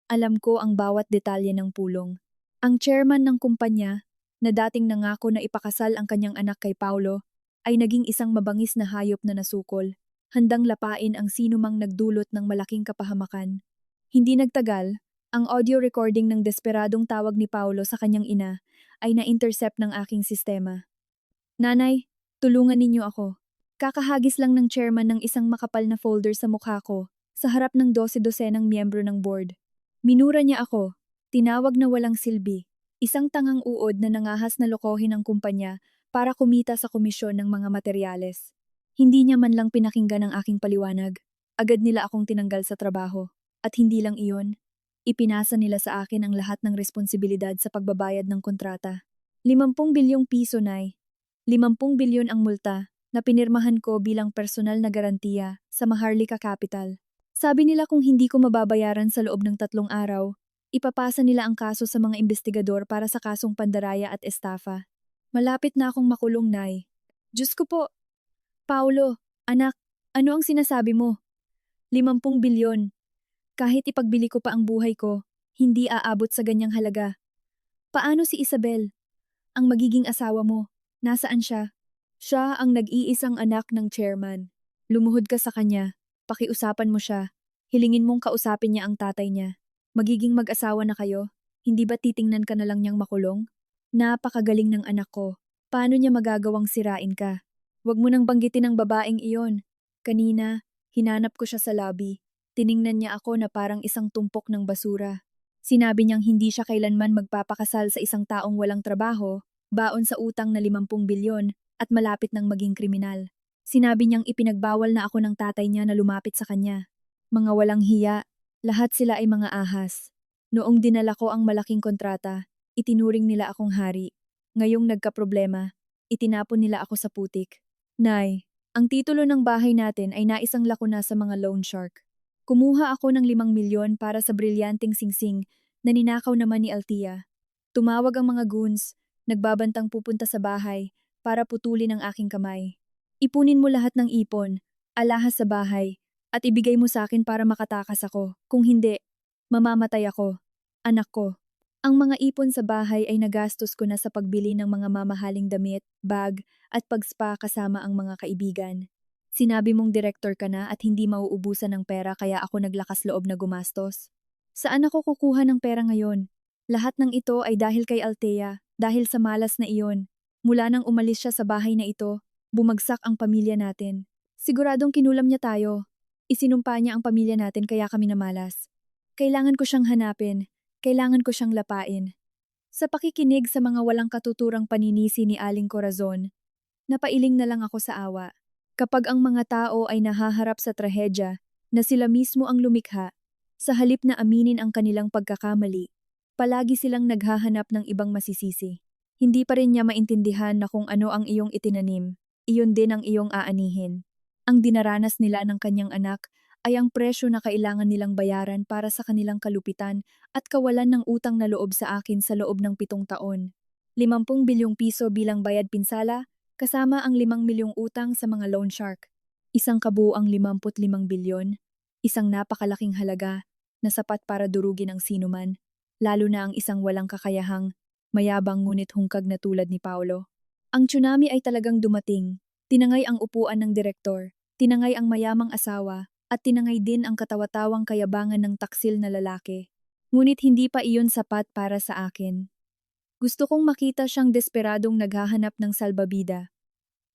Alam ko ang bawat detalye ng pulong. Ang chairman ng kumpanya, na dating nangako na ipakasal ang kanyang anak kay Paulo, ay naging isang mabangis na hayop na nasukol, handang lapain ang sinumang nagdulot ng malaking kapahamakan. Hindi nagtagal, ang audio recording ng desperadong tawag ni Paulo sa kanyang ina ay na-intercept ng aking sistema. Nanay, tulungan ninyo ako. Kakahagis lang ng chairman ng isang makapal na folder sa mukha ko sa harap ng 12-dosenang miyembro ng board. Minura niya ako, tinawag na walang silbi, isang tangang uod na nangahas na lokohin ang kumpanya para kumita sa komisyon ng mga materyales. Hindi niya man lang pinakinggan ang aking paliwanag. Agad nila akong tinanggal sa trabaho. At hindi lang iyon, ipinasa nila sa akin ang lahat ng responsibilidad sa pagbabayad ng kontrata. 50 bilyong piso, Nay. 50 bilyon ang multa na pinirmahan ko bilang personal na garantiya sa Maharlika Capital. Sabi nila kung hindi ko mababayaran sa loob ng 3 araw, ipapasa nila ang kaso sa mga investigador para sa kasong pandaraya at estafa. Malapit na akong makulong, Nay. Diyos ko po! Paulo, anak, ano ang sinasabi mo? 50 bilyon. Kahit ipagbili ko pa ang buhay ko, hindi aabot sa ganyang halaga. Paano si Isabel? Ang magiging asawa mo, nasaan siya? Siya ang nag-iisang anak ng chairman. Lumuhod ka sa kanya, pakiusapan mo siya, hilingin mong kausapin niya ang tatay niya. Magiging mag-asawa na kayo, hindi ba titingnan ka na lang niyang makulong? Napakagaling ng anak ko, paano niya magagawang sirain ka? Huwag mo nang banggitin ang babaeng iyon. Kanina, hinanap ko siya sa lobby. Tiningnan niya ako na parang isang tumpok ng basura. Sinabi niyang hindi siya kailanman magpapakasal sa isang taong walang trabaho, baon sa utang na 50 bilyon at malapit ng maging kriminal. Sinabi niyang ipinagbawal na ako ng tatay niya na lumapit sa kanya. Mga walang hiya, lahat sila ay mga ahas. Noong dinala ko ang malaking kontrata, itinuring nila akong hari. Ngayong nagkaproblema, itinapon nila ako sa putik. Nay, ang titulo ng bahay natin ay naisang lako na sa mga loan shark. Kumuha ako ng 5 milyon para sa brilyanteng singsing na ninakaw naman ni Althea. Tumawag ang mga goons, nagbabantang pupunta sa bahay para putulin ang aking kamay. Ipunin mo lahat ng ipon, alahas sa bahay, at ibigay mo sa akin para makatakas ako. Kung hindi, mamamatay ako. Anak ko. Ang mga ipon sa bahay ay nagastos ko na sa pagbili ng mga mamahaling damit, bag, at pag-spa kasama ang mga kaibigan. Sinabi mong direktor ka na at hindi mauubusan ng pera kaya ako naglakas loob na gumastos. Saan ako kukuha ng pera ngayon? Lahat ng ito ay dahil kay Althea, dahil sa malas na iyon. Mula nang umalis siya sa bahay na ito, bumagsak ang pamilya natin. Siguradong kinulam niya tayo. Isinumpa niya ang pamilya natin kaya kami namalas. Kailangan ko siyang hanapin. Kailangan ko siyang lapain. Sa pakikinig sa mga walang katuturang paninisi ni Aling Corazon, napailing na lang ako sa awa. Kapag ang mga tao ay nahaharap sa trahedya na sila mismo ang lumikha, sa halip na aminin ang kanilang pagkakamali, palagi silang naghahanap ng ibang masisisi. Hindi pa rin niya maintindihan na kung ano ang iyong itinanim, iyon din ang iyong aanihin. Ang dinaranas nila ng kanyang anak ay ang presyo na kailangan nilang bayaran para sa kanilang kalupitan at kawalan ng utang na loob sa akin sa loob ng 7 taon. 50 bilyong piso bilang bayad pinsala, kasama ang 5 milyong utang sa mga loan shark. Isang kabuuang 55 bilyon, isang napakalaking halaga na sapat para durugin ang sinuman, lalo na ang isang walang kakayahang, mayabang ngunit hungkag na tulad ni Paulo. Ang tsunami ay talagang dumating. Tinangay ang upuan ng direktor, tinangay ang mayamang asawa, at tinangay din ang katawatawang kayabangan ng taksil na lalaki. Ngunit hindi pa iyon sapat para sa akin. Gusto kong makita siyang desperadong naghahanap ng salbabida,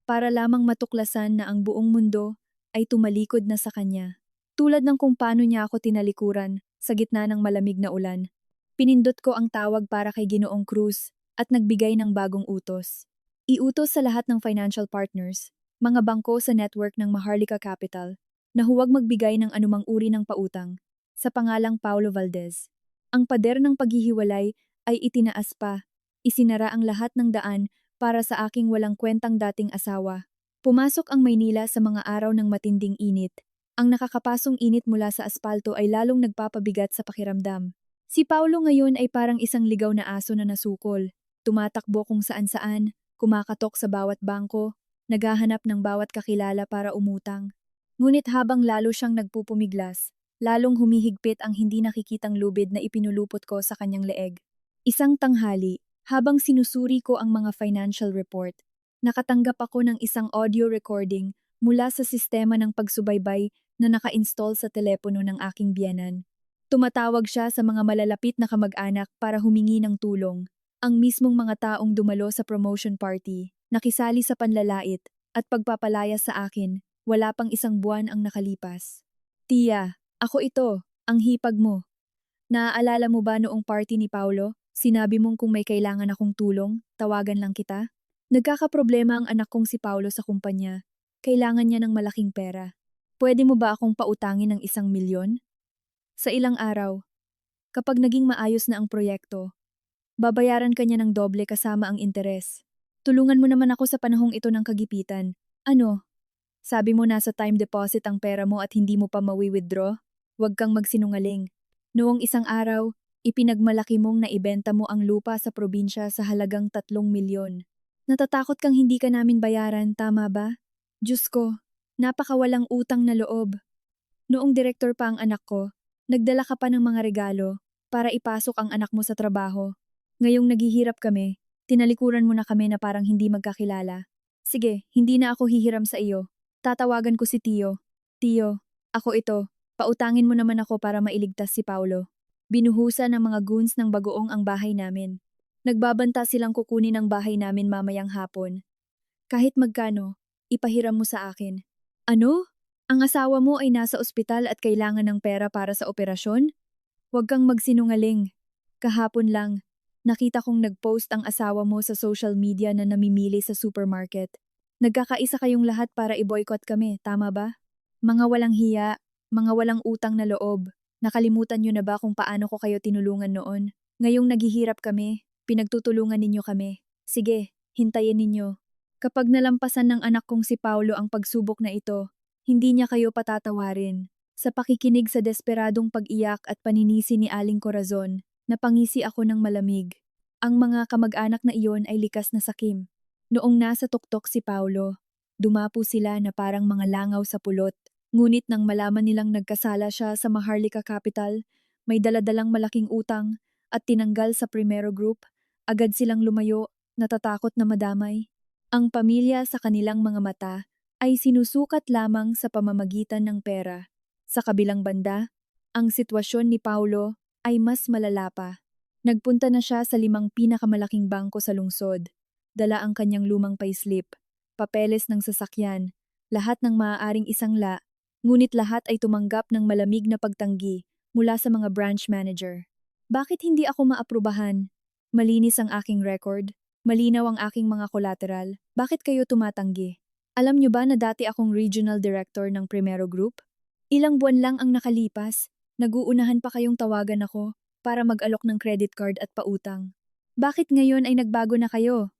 para lamang matuklasan na ang buong mundo ay tumalikod na sa kanya. Tulad ng kung paano niya ako tinalikuran sa gitna ng malamig na ulan, pinindot ko ang tawag para kay Ginoong Cruz at nagbigay ng bagong utos. Iutos sa lahat ng financial partners, mga bangko sa network ng Maharlika Capital, na huwag magbigay ng anumang uri ng pautang sa pangalang Paulo Valdez. Ang pader ng paghihiwalay ay itinaas pa. Isinara ang lahat ng daan para sa aking walang kwentang dating asawa. Pumasok ang Maynila sa mga araw ng matinding init. Ang nakakapasong init mula sa aspalto ay lalong nagpapabigat sa pakiramdam. Si Paulo ngayon ay parang isang ligaw na aso na nasukol. Tumatakbo kung saan-saan, kumakatok sa bawat bangko, naghahanap ng bawat kakilala para umutang. Ngunit habang lalo siyang nagpupumiglas, lalong humihigpit ang hindi nakikitang lubid na ipinulupot ko sa kanyang leeg. Isang tanghali, habang sinusuri ko ang mga financial report, nakatanggap ako ng isang audio recording mula sa sistema ng pagsubaybay na naka-install sa telepono ng aking biyenan. Tumatawag siya sa mga malalapit na kamag-anak para humingi ng tulong. Ang mismong mga taong dumalo sa promotion party, nakisali sa panlalait, at pagpapalaya sa akin, wala pang isang buwan ang nakalipas. Tia, ako ito, ang hipag mo. Naaalala mo ba noong party ni Paulo? Sinabi mong kung may kailangan akong tulong, tawagan lang kita. Nagkakaproblema ang anak kong si Paulo sa kumpanya. Kailangan niya ng malaking pera. Pwede mo ba akong pautangin ng 1 milyon? Sa ilang araw, kapag naging maayos na ang proyekto, babayaran ka niya ng doble kasama ang interes. Tulungan mo naman ako sa panahong ito ng kagipitan. Ano? Sabi mo nasa time deposit ang pera mo at hindi mo pa mawi-withdraw? Huwag kang magsinungaling. Noong isang araw, ipinagmalaki mong naibenta mo ang lupa sa probinsya sa halagang 3 milyon. Natatakot kang hindi ka namin bayaran, tama ba? Diyos ko, napakawalang utang na loob. Noong direktor pa ang anak ko, nagdala ka pa ng mga regalo para ipasok ang anak mo sa trabaho. Ngayong naghihirap kami, tinalikuran mo na kami na parang hindi magkakilala. Sige, hindi na ako hihiram sa iyo. Tatawagan ko si Tio. Tio, ako ito. Pautangin mo naman ako para mailigtas si Paulo. Binuhusan ng mga goons ng bagoong ang bahay namin. Nagbabanta silang kukunin ang bahay namin mamayang hapon. Kahit magkano, ipahiram mo sa akin. Ano? Ang asawa mo ay nasa ospital at kailangan ng pera para sa operasyon? Huwag kang magsinungaling. Kahapon lang, nakita kong nag-post ang asawa mo sa social media na namimili sa supermarket. Nagkakaisa kayong lahat para i-boycott kami, tama ba? Mga walang hiya, mga walang utang na loob. Nakalimutan niyo na ba kung paano ko kayo tinulungan noon? Ngayong naghihirap kami, pinagtutulungan ninyo kami. Sige, hintayin ninyo. Kapag nalampasan ng anak kong si Paulo ang pagsubok na ito, hindi niya kayo patatawarin. Sa pakikinig sa desperadong pag-iyak at paninisi ni Aling Corazon, napangisi ako ng malamig. Ang mga kamag-anak na iyon ay likas na sakim. Noong nasa tuktok si Paulo, dumapo sila na parang mga langaw sa pulot. Ngunit nang malaman nilang nagkasala siya sa Maharlika Capital, may daladalang malaking utang at tinanggal sa Primero Group, agad silang lumayo, natatakot na madamay. Ang pamilya sa kanilang mga mata ay sinusukat lamang sa pamamagitan ng pera. Sa kabilang banda, ang sitwasyon ni Paulo ay mas malala pa. Nagpunta na siya sa 5 pinakamalaking bangko sa lungsod. Dala ang kanyang lumang payslip, papeles ng sasakyan, lahat ng maaaring isangla, ngunit lahat ay tumanggap ng malamig na pagtanggi mula sa mga branch manager. Bakit hindi ako maaprubahan? Malinis ang aking record, malinaw ang aking mga collateral, bakit kayo tumatanggi? Alam niyo ba na dati akong regional director ng Primero Group? Ilang buwan lang ang nakalipas, naguunahan pa kayong tawagan ako para mag-alok ng credit card at pautang. Bakit ngayon ay nagbago na kayo?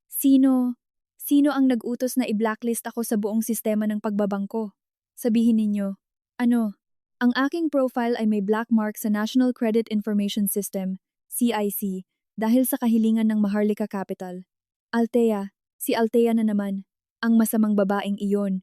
Sino ang nag-utos na i-blacklist ako sa buong sistema ng pagbabangko? Sabihin ninyo, ano, ang aking profile ay may black mark sa National Credit Information System, CIC, dahil sa kahilingan ng Maharlika Capital. Althea, si Althea na naman. Ang masamang babaeng iyon.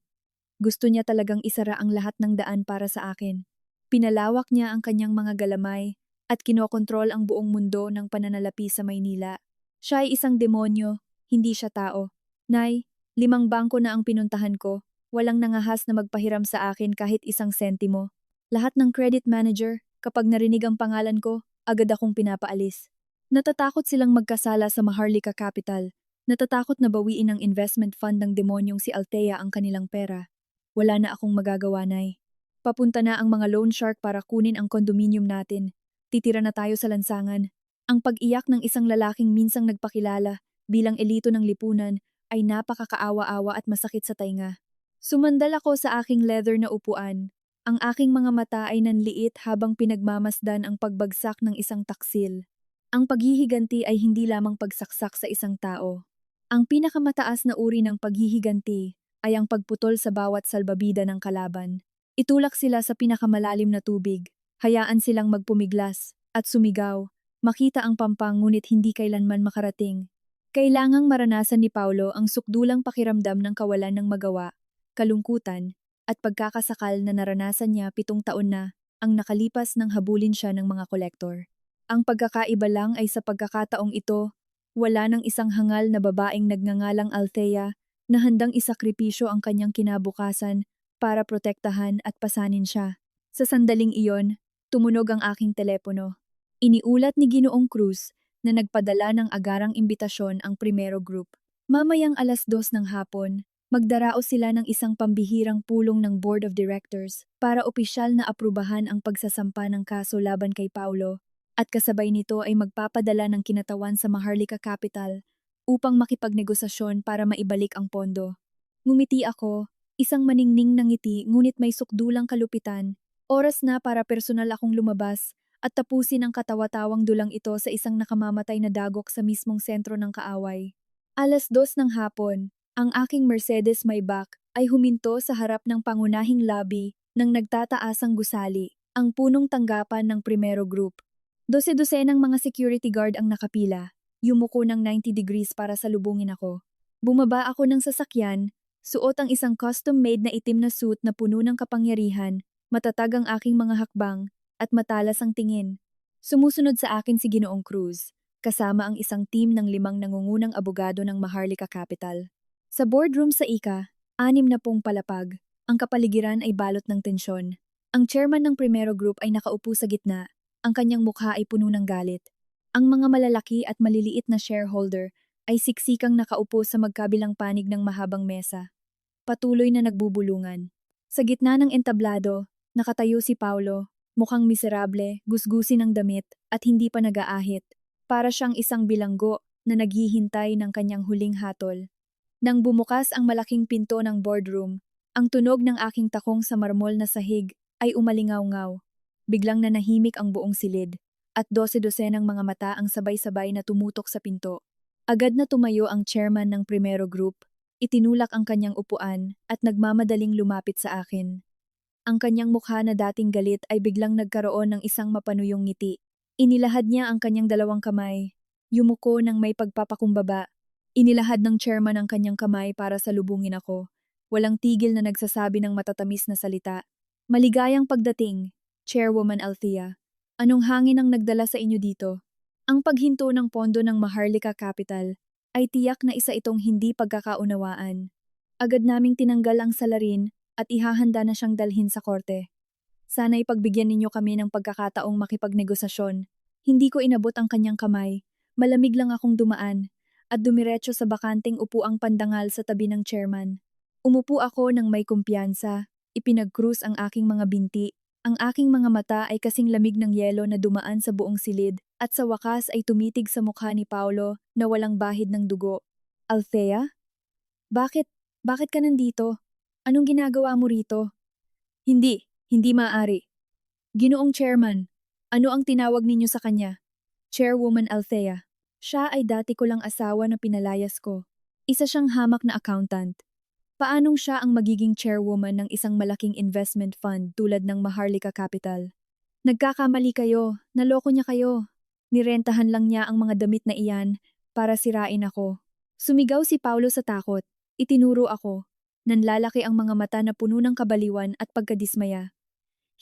Gusto niya talagang isara ang lahat ng daan para sa akin. Pinalawak niya ang kanyang mga galamay at kinokontrol ang buong mundo ng pananalapi sa Maynila. Siya ay isang demonyo, hindi siya tao. Nay, 5 bangko na ang pinuntahan ko, walang nangahas na magpahiram sa akin kahit 1 sentimo. Lahat ng credit manager, kapag narinig ang pangalan ko, agad akong pinapaalis. Natatakot silang magkasala sa Maharlika Capital. Natatakot na bawiin ng investment fund ng demonyong si Althea ang kanilang pera. Wala na akong magagawa, Nay. Papunta na ang mga loan shark para kunin ang kondominium natin. Titira na tayo sa lansangan. Ang pag-iyak ng isang lalaking minsang nagpakilala bilang elito ng lipunan ay napakakaawa-awa at masakit sa tainga. Sumandal ako sa aking leather na upuan. Ang aking mga mata ay nanliit habang pinagmamasdan ang pagbagsak ng isang taksil. Ang paghihiganti ay hindi lamang pagsaksak sa isang tao. Ang pinakamataas na uri ng paghihiganti ay ang pagputol sa bawat salbabida ng kalaban. Itulak sila sa pinakamalalim na tubig, hayaan silang magpumiglas, at sumigaw. Makita ang pampang ngunit hindi kailanman makarating. Kailangang maranasan ni Paulo ang sukdulang pakiramdam ng kawalan ng magawa, kalungkutan, at pagkakasakal na naranasan niya 7 taon na ang nakalipas nang habulin siya ng mga kolektor. Ang pagkakaiba lang ay sa pagkakataong ito, wala ng isang hangal na babaeng nagngangalang Althea na handang isakripisyo ang kanyang kinabukasan para protektahan at pasanin siya. Sa sandaling iyon, tumunog ang aking telepono. Iniulat ni Ginoong Cruz na nagpadala ng agarang imbitasyon ang Primero Group. Mamayang 2:00 ng hapon, magdaraos sila ng isang pambihirang pulong ng Board of Directors para opisyal na aprubahan ang pagsasampa ng kaso laban kay Paulo at kasabay nito ay magpapadala ng kinatawan sa Maharlika Capital upang makipagnegosasyon para maibalik ang pondo. Ngumiti ako, isang maningning na ngiti ngunit may sukdulang kalupitan. Oras na para personal akong lumabas at tapusin ang katawa-tawang dulang ito sa isang nakamamatay na dagok sa mismong sentro ng kaaway. 2:00 ng hapon, ang aking Mercedes Maybach ay huminto sa harap ng pangunahing lobby ng nagtataasang gusali, ang punong tanggapan ng Primero Group. 12-dosenang mga security guard ang nakapila, yumuko ng 90 degrees para salubungin ako. Bumaba ako ng sasakyan, suot ang isang custom-made na itim na suit na puno ng kapangyarihan, matatag ang aking mga hakbang, at matalas ang tingin. Sumusunod sa akin si Ginoong Cruz, kasama ang isang team ng 5 nangungunang abogado ng Maharlika Capital. Sa boardroom sa ICA, 60 palapag, ang kapaligiran ay balot ng tensyon. Ang chairman ng Primero Group ay nakaupo sa gitna, ang kanyang mukha ay puno ng galit. Ang mga malalaki at maliliit na shareholder ay siksikang nakaupo sa magkabilang panig ng mahabang mesa. Patuloy na nagbubulungan. Sa gitna ng entablado, nakatayo si Paulo, mukhang miserable, gusgusin ng damit, at hindi pa nag-aahit. Para siyang isang bilanggo na naghihintay ng kanyang huling hatol. Nang bumukas ang malaking pinto ng boardroom, ang tunog ng aking takong sa marmol na sahig ay umalingaw-ngaw. Biglang nanahimik ang buong silid, at 12-dosenang mga mata ang sabay-sabay na tumutok sa pinto. Agad na tumayo ang chairman ng Primero Group, itinulak ang kanyang upuan at nagmamadaling lumapit sa akin. Ang kanyang mukha na dating galit ay biglang nagkaroon ng isang mapanuyong ngiti. Inilahad niya ang kanyang 2 kamay, yumuko ng may pagpapakumbaba. Inilahad ng chairman ang kanyang kamay para salubungin ako. Walang tigil na nagsasabi ng matatamis na salita. Maligayang pagdating, Chairwoman Althea. Anong hangin ang nagdala sa inyo dito? Ang paghinto ng pondo ng Maharlika Capital ay tiyak na isa itong hindi pagkakaunawaan. Agad naming tinanggal ang salarin at ihahanda na siyang dalhin sa korte. Sana'y pagbigyan ninyo kami ng pagkakataong makipagnegosasyon. Hindi ko inabot ang kanyang kamay. Malamig lang akong dumaan at dumiretso sa bakanteng upuang pandangal sa tabi ng chairman. Umupo ako ng may kumpiyansa, ipinag-krus ang aking mga binti. Ang aking mga mata ay kasing lamig ng yelo na dumaan sa buong silid at sa wakas ay tumitig sa mukha ni Paulo na walang bahid ng dugo. Althea? Bakit? Bakit ka nandito? Anong ginagawa mo rito? Hindi maaari. Ginoong Chairman, ano ang tinawag ninyo sa kanya? Chairwoman Althea. Siya ay dati ko lang asawa na pinalayas ko. Isa siyang hamak na accountant. Paanong siya ang magiging chairwoman ng isang malaking investment fund tulad ng Maharlika Capital? Nagkakamali kayo, naloko niya kayo. Nirentahan lang niya ang mga damit na iyan para sirain ako. Sumigaw si Paulo sa takot. Itinuro ako. Nanlalaki ang mga mata na puno ng kabaliwan at pagkadismaya.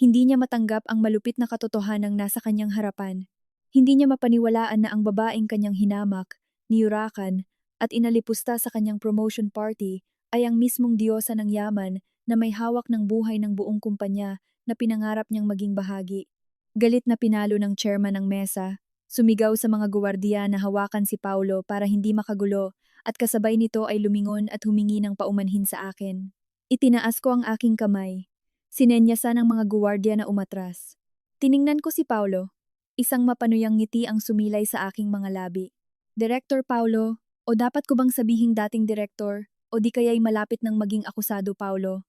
Hindi niya matanggap ang malupit na katotohanang nasa kanyang harapan. Hindi niya mapaniwalaan na ang babaeng kanyang hinamak, niyurakan, at inalipusta sa kanyang promotion party ay ang mismong diyosa ng yaman na may hawak ng buhay ng buong kumpanya na pinangarap niyang maging bahagi. Galit na pinalo ng chairman ng mesa, sumigaw sa mga guwardiya na hawakan si Paulo para hindi makagulo at kasabay nito ay lumingon at humingi ng paumanhin sa akin. Itinaas ko ang aking kamay. Sinenyasan ng mga guwardiya na umatras. Tiningnan ko si Paulo. Isang mapanuyang ngiti ang sumilay sa aking mga labi. Director Paulo, o dapat ko bang sabihing dating direktor, o di kaya'y malapit ng maging akusado Paulo?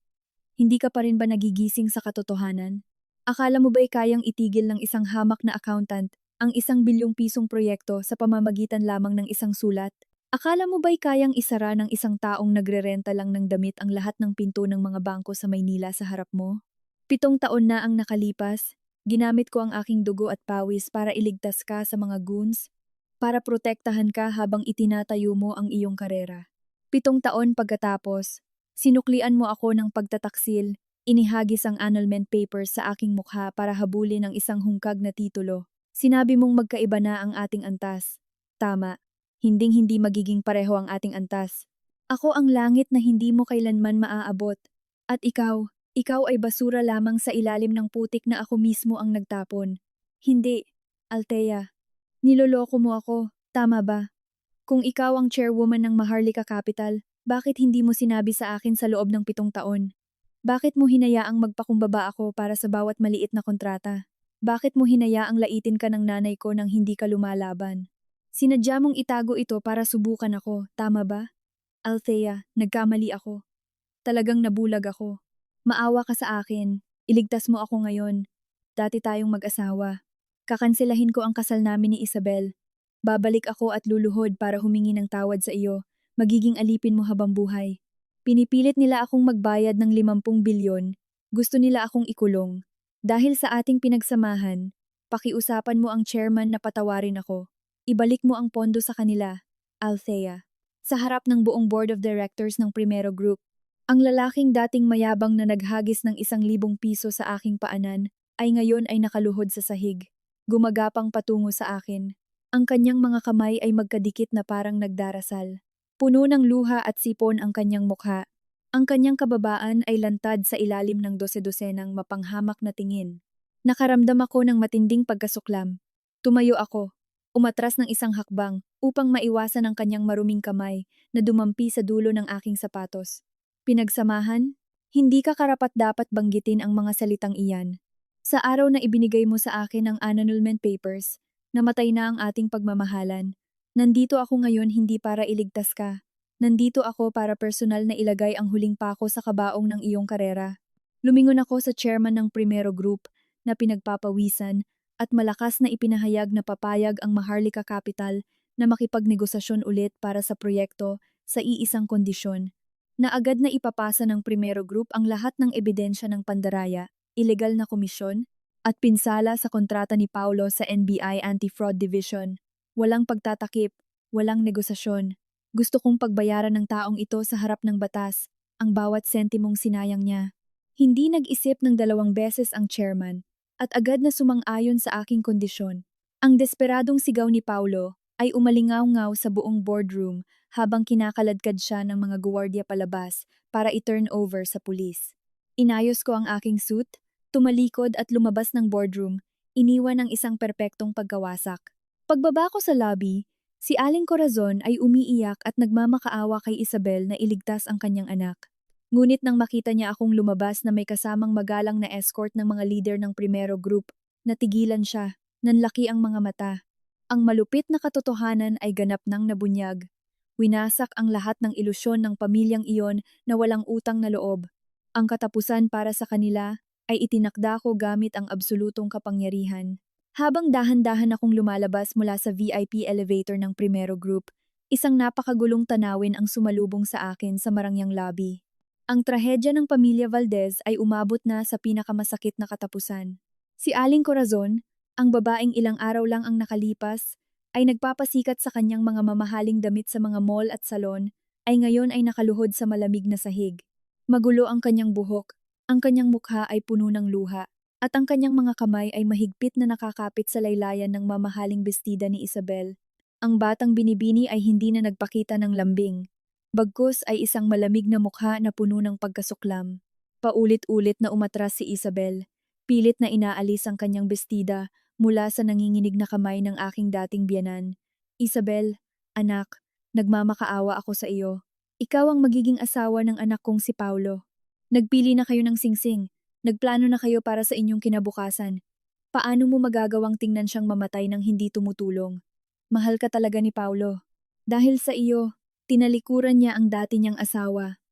Hindi ka pa rin ba nagigising sa katotohanan? Akala mo ba'y kayang itigil ng isang hamak na accountant ang 1 bilyong pisong proyekto sa pamamagitan lamang ng isang sulat? Akala mo ba'y kayang isara ng isang taong nagrerenta lang ng damit ang lahat ng pinto ng mga bangko sa Maynila sa harap mo? 7 taon na ang nakalipas, Ginamit ko ang aking dugo at pawis para iligtas ka sa mga goons, para protektahan ka habang itinatayo mo ang iyong karera. 7 taon pagkatapos, sinuklian mo ako ng pagtataksil, inihagis ang annulment papers sa aking mukha para habulin ang isang hungkag na titulo. Sinabi mong magkaiba na ang ating antas. Tama, hinding-hindi magiging pareho ang ating antas. Ako ang langit na hindi mo kailanman maaabot. At ikaw ay basura lamang sa ilalim ng putik na ako mismo ang nagtapon. Hindi, Althea. Niloloko mo ako, tama ba? Kung ikaw ang chairwoman ng Maharlika Capital, bakit hindi mo sinabi sa akin sa loob ng 7 taon? Bakit mo hinayaang magpakumbaba ako para sa bawat maliit na kontrata? Bakit mo hinayaang laitin ka ng nanay ko nang hindi ka lumalaban? Sinadya mong itago ito para subukan ako, tama ba? Althea, nagkamali ako. Talagang nabulag ako. Maawa ka sa akin. Iligtas mo ako ngayon. Dati tayong mag-asawa. Kakanselahin ko ang kasal namin ni Isabel. Babalik ako at luluhod para humingi ng tawad sa iyo. Magiging alipin mo habang buhay. Pinipilit nila akong magbayad ng 50 bilyon. Gusto nila akong ikulong. Dahil sa ating pinagsamahan, pakiusapan mo ang chairman na patawarin ako. Ibalik mo ang pondo sa kanila, Althea. Sa harap ng buong board of directors ng Primero Group, ang lalaking dating mayabang na naghagis ng 1,000 piso sa aking paanan ay ngayon ay nakaluhod sa sahig. Gumagapang patungo sa akin. Ang kanyang mga kamay ay magkadikit na parang nagdarasal. Puno ng luha at sipon ang kanyang mukha. Ang kanyang kababaan ay lantad sa ilalim ng 12-dosenang mapanghamak na tingin. Nakaramdam ako ng matinding pagkasuklam. Tumayo ako. Umatras ng isang hakbang upang maiwasan ang kanyang maruming kamay na dumampi sa dulo ng aking sapatos. Pinagsamahan, hindi ka karapat-dapat banggitin ang mga salitang iyan. Sa araw na ibinigay mo sa akin ang annulment papers, namatay na ang ating pagmamahalan. Nandito ako ngayon hindi para iligtas ka. Nandito ako para personal na ilagay ang huling pako sa kabaong ng iyong karera. Lumingon ako sa chairman ng Primero Group na pinagpapawisan at malakas na ipinahayag na papayag ang Maharlika Capital na makipagnegosasyon ulit para sa proyekto sa iisang kondisyon na agad na ipapasa ng Primero Group ang lahat ng ebidensya ng pandaraya, ilegal na komisyon, at pinsala sa kontrata ni Paulo sa NBI Anti-Fraud Division. Walang pagtatakip, walang negosasyon. Gusto kong pagbayaran ng taong ito sa harap ng batas, ang bawat sentimong sinayang niya. Hindi nag-isip ng 2 beses ang chairman, at agad na sumang-ayon sa aking kondisyon. Ang desperadong sigaw ni Paulo ay umalingaw-ngaw sa buong boardroom habang kinakaladkad siya ng mga guwardiya palabas para i-turn over sa pulis. Inayos ko ang aking suit, tumalikod at lumabas ng boardroom, iniwan ang isang perpektong pagkawasak. Pagbaba ko sa lobby, si Aling Corazon ay umiiyak at nagmamakaawa kay Isabel na iligtas ang kanyang anak. Ngunit nang makita niya akong lumabas na may kasamang magalang na escort ng mga leader ng Primero Group, natigilan siya, nanlaki ang mga mata. Ang malupit na katotohanan ay ganap nang nabunyag. Winasak ang lahat ng ilusyon ng pamilyang iyon na walang utang na loob. Ang katapusan para sa kanila ay itinakda ko gamit ang absolutong kapangyarihan. Habang dahan-dahan akong lumalabas mula sa VIP elevator ng Primero Group, isang napakagulong tanawin ang sumalubong sa akin sa marangyang lobby. Ang trahedya ng pamilya Valdez ay umabot na sa pinakamasakit na katapusan. Si Aling Corazon, ang babaeng ilang araw lang ang nakalipas, ay nagpapasikat sa kanyang mga mamahaling damit sa mga mall at salon, ay ngayon ay nakaluhod sa malamig na sahig. Magulo ang kanyang buhok, ang kanyang mukha ay puno ng luha, at ang kanyang mga kamay ay mahigpit na nakakapit sa laylayan ng mamahaling bestida ni Isabel. Ang batang binibini ay hindi na nagpakita ng lambing. Bagkus ay isang malamig na mukha na puno ng pagkasuklam. Paulit-ulit na umatras si Isabel. Pilit na inaalis ang kanyang bestida mula sa nanginginig na kamay ng aking dating biyanan. Isabel, anak, nagmamakaawa ako sa iyo. Ikaw ang magiging asawa ng anak kong si Paulo. Nagpili na kayo ng singsing. Nagplano na kayo para sa inyong kinabukasan. Paano mo magagawang tingnan siyang mamatay nang hindi tumutulong? Mahal ka talaga ni Paulo. Dahil sa iyo, tinalikuran niya ang dati niyang asawa.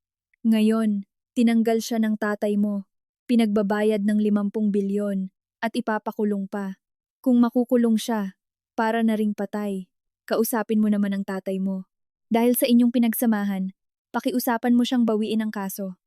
Ngayon, tinanggal siya ng tatay mo. Pinagbabayad ng 50 bilyon at ipapakulong pa. Kung makukulong siya, para na ring patay. Kausapin mo naman ang tatay mo. Dahil sa inyong pinagsamahan, pakiusapan mo siyang bawiin ang kaso.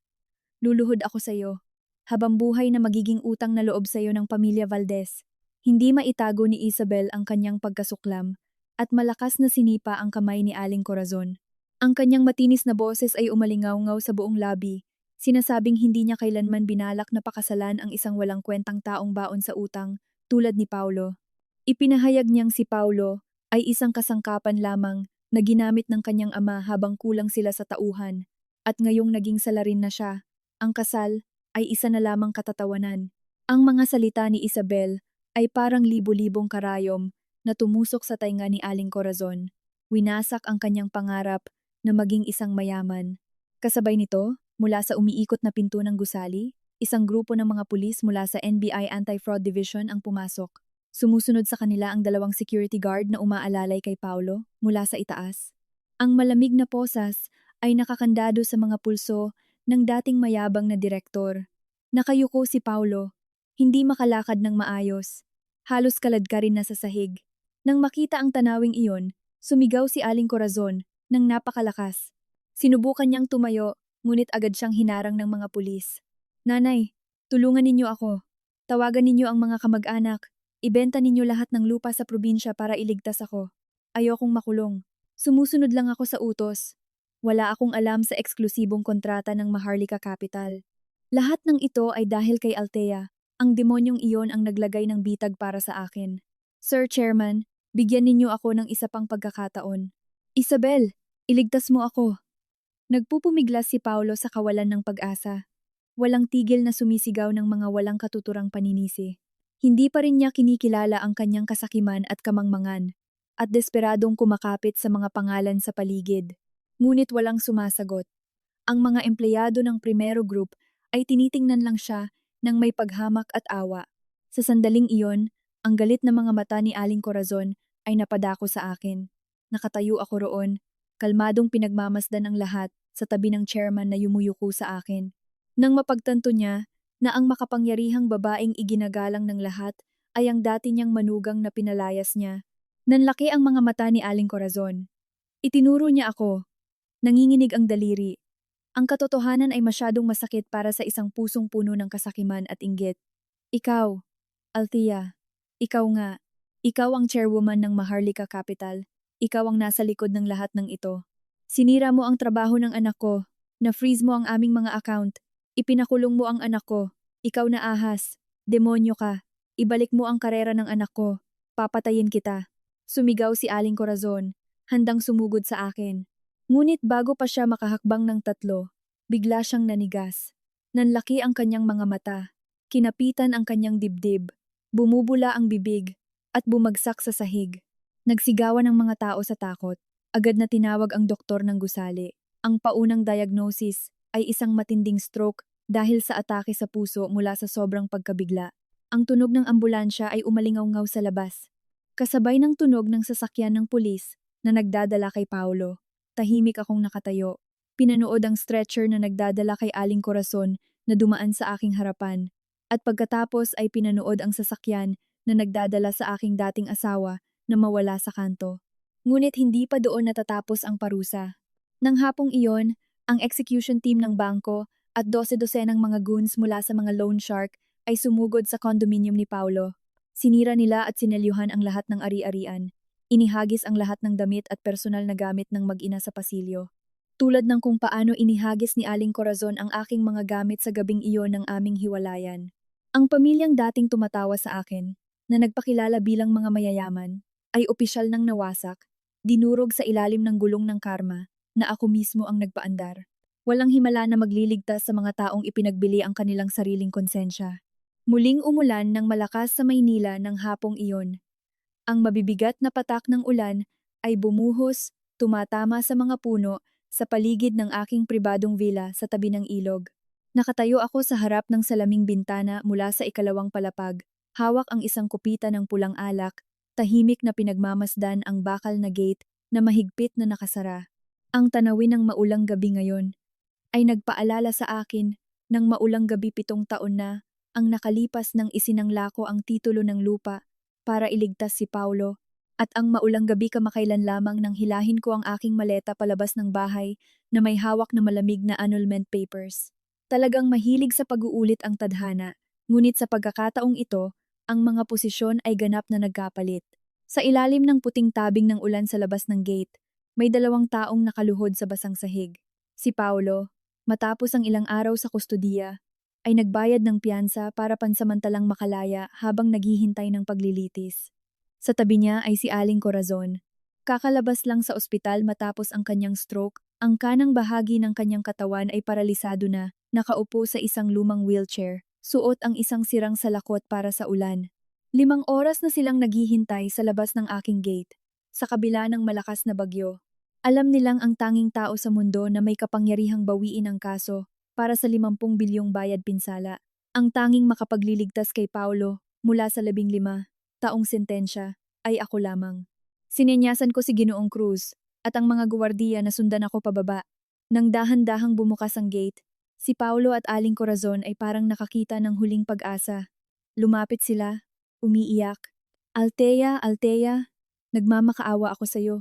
Luluhod ako sa iyo. habang buhay na magiging utang na loob sa iyo ng pamilya Valdez. Hindi maitago ni Isabel ang kanyang pagkasuklam at malakas na sinipa ang kamay ni Aling Corazon. Ang kanyang matinis na boses ay umalingaw-ngaw sa buong labi, sinasabing hindi niya kailanman binalak na pakasalan ang isang walang kwentang taong baon sa utang tulad ni Paulo. Ipinahayag niyang si Paulo ay isang kasangkapan lamang na ginamit ng kanyang ama habang kulang sila sa tauhan, at ngayong naging salarin na siya, ang kasal ay isa na lamang katatawanan. Ang mga salita ni Isabel ay parang libo-libong karayom na tumusok sa tainga ni Aling Corazon. Winasak ang kanyang pangarap na maging isang mayaman. Kasabay nito, mula sa umiikot na pinto ng gusali, isang grupo ng mga pulis mula sa NBI Anti-Fraud Division ang pumasok. Sumusunod sa kanila ang 2 security guard na umaalalay kay Paulo mula sa itaas. Ang malamig na posas ay nakakandado sa mga pulso ng dating mayabang na direktor. Nakayuko si Paulo, hindi makalakad ng maayos. Halos kaladkarin na sa sahig. Nang makita ang tanawing iyon, sumigaw si Aling Corazon ng napakalakas. Sinubukan niyang tumayo, ngunit agad siyang hinarang ng mga pulis. Nanay, tulungan ninyo ako. Tawagan ninyo ang mga kamag-anak. Ibenta ninyo lahat ng lupa sa probinsya para iligtas ako. Ayokong makulong. Sumusunod lang ako sa utos. Wala akong alam sa eksklusibong kontrata ng Maharlika Capital. Lahat ng ito ay dahil kay Althea. Ang demonyong iyon ang naglagay ng bitag para sa akin. Sir Chairman, bigyan ninyo ako ng isa pang pagkakataon. Isabel, iligtas mo ako. Nagpupumiglas si Paulo sa kawalan ng pag-asa. Walang tigil na sumisigaw ng mga walang katuturang paninisi. Hindi pa rin niya kinikilala ang kanyang kasakiman at kamangmangan, at desperadong kumakapit sa mga pangalan sa paligid. Ngunit walang sumasagot. Ang mga empleyado ng Primero Group ay tinitingnan lang siya ng may paghamak at awa. Sa sandaling iyon, ang galit na mga mata ni Aling Corazon ay napadako sa akin. Nakatayo ako roon, kalmadong pinagmamasdan ang lahat sa tabi ng chairman na yumuyuko sa akin. Nang mapagtanto niya na ang makapangyarihang babaeng iginagalang ng lahat ay ang dati niyang manugang na pinalayas niya, nanlaki ang mga mata ni Aling Corazon. Itinuro niya ako. Nanginginig ang daliri. Ang katotohanan ay masyadong masakit para sa isang pusong puno ng kasakiman at inggit. Ikaw, Althea, ikaw nga. Ikaw ang chairwoman ng Maharlika Capital. Ikaw ang nasa likod ng lahat ng ito. Sinira mo ang trabaho ng anak ko. Na-freeze mo ang aming mga account. Ipinakulong mo ang anak ko. Ikaw na ahas. Demonyo ka. Ibalik mo ang karera ng anak ko. Papatayin kita. Sumigaw si Aling Corazon, handang sumugod sa akin. Ngunit bago pa siya makahakbang ng 3, bigla siyang nanigas. Nanlaki ang kanyang mga mata. Kinapitan ang kanyang dibdib. Bumubula ang bibig. At bumagsak sa sahig. Nagsigawan ang mga tao sa takot. Agad na tinawag ang doktor ng gusali. Ang paunang diagnosis ay isang matinding stroke dahil sa atake sa puso mula sa sobrang pagkabigla. Ang tunog ng ambulansya ay umalingaw-ngaw sa labas. Kasabay ng tunog ng sasakyan ng pulis na nagdadala kay Paulo. Tahimik akong nakatayo. Pinanood ang stretcher na nagdadala kay Aling Corazon na dumaan sa aking harapan. At pagkatapos ay pinanood ang sasakyan na nagdadala sa aking dating asawa na mawala sa kanto. Ngunit hindi pa doon natatapos ang parusa. Nang hapong iyon, ang execution team ng bangko at 12-dosenang mga goons mula sa mga loan shark ay sumugod sa condominium ni Paulo. Sinira nila at sinelyuhan ang lahat ng ari-arian. Inihagis ang lahat ng damit at personal na gamit ng mag-ina sa pasilyo. Tulad ng kung paano inihagis ni Aling Corazon ang aking mga gamit sa gabing iyon ng aming hiwalayan. Ang pamilyang dating tumatawa sa akin, na nagpakilala bilang mga mayayaman, ay opisyal nang nawasak, dinurog sa ilalim ng gulong ng karma, na ako mismo ang nagpaandar. Walang himala na magliligtas sa mga taong ipinagbili ang kanilang sariling konsensya. Muling umulan ng malakas sa Maynila ng hapong iyon. Ang mabibigat na patak ng ulan ay bumuhos, tumatama sa mga puno sa paligid ng aking pribadong villa sa tabi ng ilog. Nakatayo ako sa harap ng salaming bintana mula sa 2 palapag. Hawak ang isang kupita ng pulang alak, tahimik na pinagmamasdan ang bakal na gate na mahigpit na nakasara. Ang tanawin ng maulang gabi ngayon ay nagpaalala sa akin ng maulang gabi 7 taon na ang nakalipas nang isinanglako ang titulo ng lupa para iligtas si Paulo, at ang maulang gabi kamakailan lamang nang hilahin ko ang aking maleta palabas ng bahay na may hawak na malamig na annulment papers. Talagang mahilig sa pag-uulit ang tadhana, ngunit sa pagkakataong ito, ang mga posisyon ay ganap na nagkapalit. Sa ilalim ng puting tabing ng ulan sa labas ng gate, may dalawang taong nakaluhod sa basang sahig. Si Paulo, matapos ang ilang araw sa kustodiya, ay nagbayad ng piyansa para pansamantalang makalaya habang naghihintay ng paglilitis. Sa tabi niya ay si Aling Corazon. Kakalabas lang sa ospital matapos ang kanyang stroke, ang kanang bahagi ng kanyang katawan ay paralisado na, nakaupo sa isang lumang wheelchair, suot ang isang sirang salakot para sa ulan. 5 oras na silang naghihintay sa labas ng aking gate, sa kabila ng malakas na bagyo. Alam nilang ang tanging tao sa mundo na may kapangyarihang bawiin ang kaso para sa 50 bilyong bayad pinsala. Ang tanging makapagliligtas kay Paulo mula sa 15 taong sentensya ay ako lamang. Sinenyasan ko si Ginoong Cruz at ang mga guwardiya na sundan ako pababa. Nang dahan-dahang bumukas ang gate, si Paulo at Aling Corazon ay parang nakakita ng huling pag-asa. Lumapit sila, umiiyak. Althea, Althea, nagmamakaawa ako sa'yo.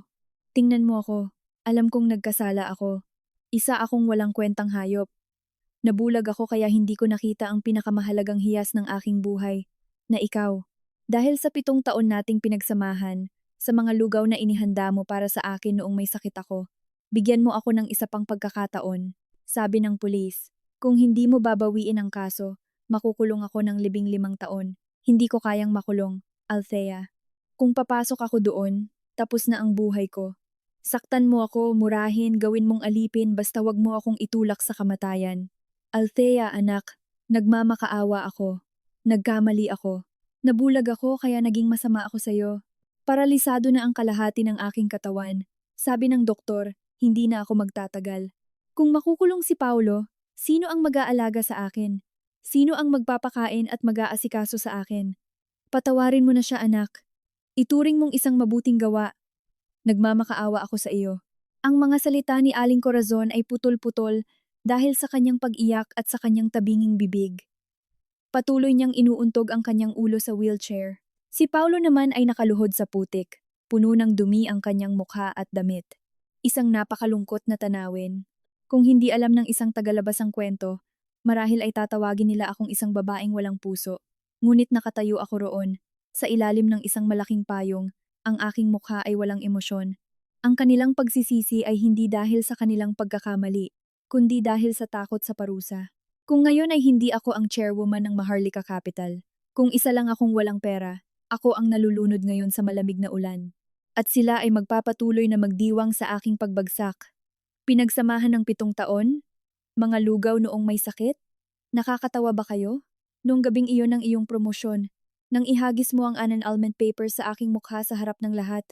Tingnan mo ako, alam kong nagkasala ako. Isa akong walang kwentang hayop. Nabulag ako kaya hindi ko nakita ang pinakamahalagang hiyas ng aking buhay, na ikaw. Dahil sa 7 taon nating pinagsamahan, sa mga lugaw na inihanda mo para sa akin noong may sakit ako, bigyan mo ako ng isa pang pagkakataon. Sabi ng pulis, kung hindi mo babawiin ang kaso, makukulong ako ng 15 taon. Hindi ko kayang makulong, Althea. Kung papasok ako doon, tapos na ang buhay ko. Saktan mo ako, murahin, gawin mong alipin basta wag mo akong itulak sa kamatayan. Althea, anak, nagmamakaawa ako. Nagkamali ako. Nabulag ako kaya naging masama ako sa'yo. Paralisado na ang kalahati ng aking katawan. Sabi ng doktor, hindi na ako magtatagal. Kung makukulong si Paulo, sino ang mag-aalaga sa akin? Sino ang magpapakain at mag-aasikaso sa akin? Patawarin mo na siya, anak. Ituring mong isang mabuting gawa. Nagmamakaawa ako sa iyo. Ang mga salita ni Aling Corazon ay putol-putol dahil sa kanyang pag-iyak at sa kanyang tabinging bibig. Patuloy niyang inuuntog ang kanyang ulo sa wheelchair. Si Paulo naman ay nakaluhod sa putik. Puno ng dumi ang kanyang mukha at damit. Isang napakalungkot na tanawin. Kung hindi alam ng isang tagalabas ang kwento, marahil ay tatawagin nila akong isang babaeng walang puso. Ngunit nakatayo ako roon, sa ilalim ng isang malaking payong, ang aking mukha ay walang emosyon. Ang kanilang pagsisisi ay hindi dahil sa kanilang pagkakamali, kundi dahil sa takot sa parusa. Kung ngayon ay hindi ako ang chairwoman ng Maharlika Capital, kung isa lang akong walang pera, ako ang nalulunod ngayon sa malamig na ulan. At sila ay magpapatuloy na magdiwang sa aking pagbagsak. Pinagsamahan ng 7 taon? Mga lugaw noong may sakit? Nakakatawa ba kayo? Noong gabing iyon ng iyong promosyon, nang ihagis mo ang annulment paper sa aking mukha sa harap ng lahat,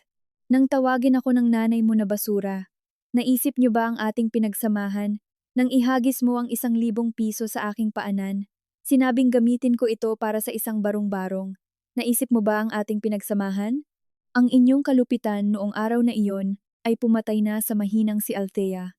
nang tawagin ako ng nanay mo na basura, naisip niyo ba ang ating pinagsamahan? Nang ihagis mo ang 1,000 piso sa aking paanan, sinabing gamitin ko ito para sa isang barong-barong. Naisip mo ba ang ating pinagsamahan? Ang inyong kalupitan noong araw na iyon ay pumatay na sa mahinang si Althea.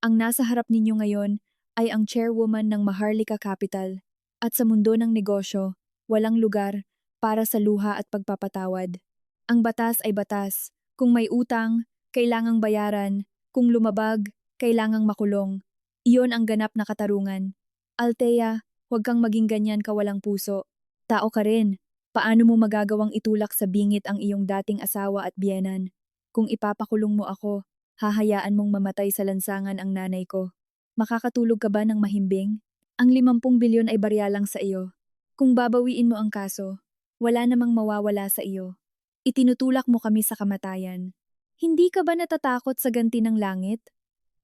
Ang nasa harap ninyo ngayon ay ang chairwoman ng Maharlika Capital at sa mundo ng negosyo, walang lugar para sa luha at pagpapatawad. Ang batas ay batas. Kung may utang, kailangang bayaran. Kung lumabag, kailangang makulong. Iyon ang ganap na katarungan. Althea, huwag kang maging ganyan ka walang puso. Tao ka rin. Paano mo magagawang itulak sa bingit ang iyong dating asawa at biyenan? Kung ipapakulong mo ako, hahayaan mong mamatay sa lansangan ang nanay ko. Makakatulog ka ba ng mahimbing? Ang 50 bilyon ay barya lang sa iyo. Kung babawiin mo ang kaso, wala namang mawawala sa iyo. Itinutulak mo kami sa kamatayan. Hindi ka ba natatakot sa ganti ng langit?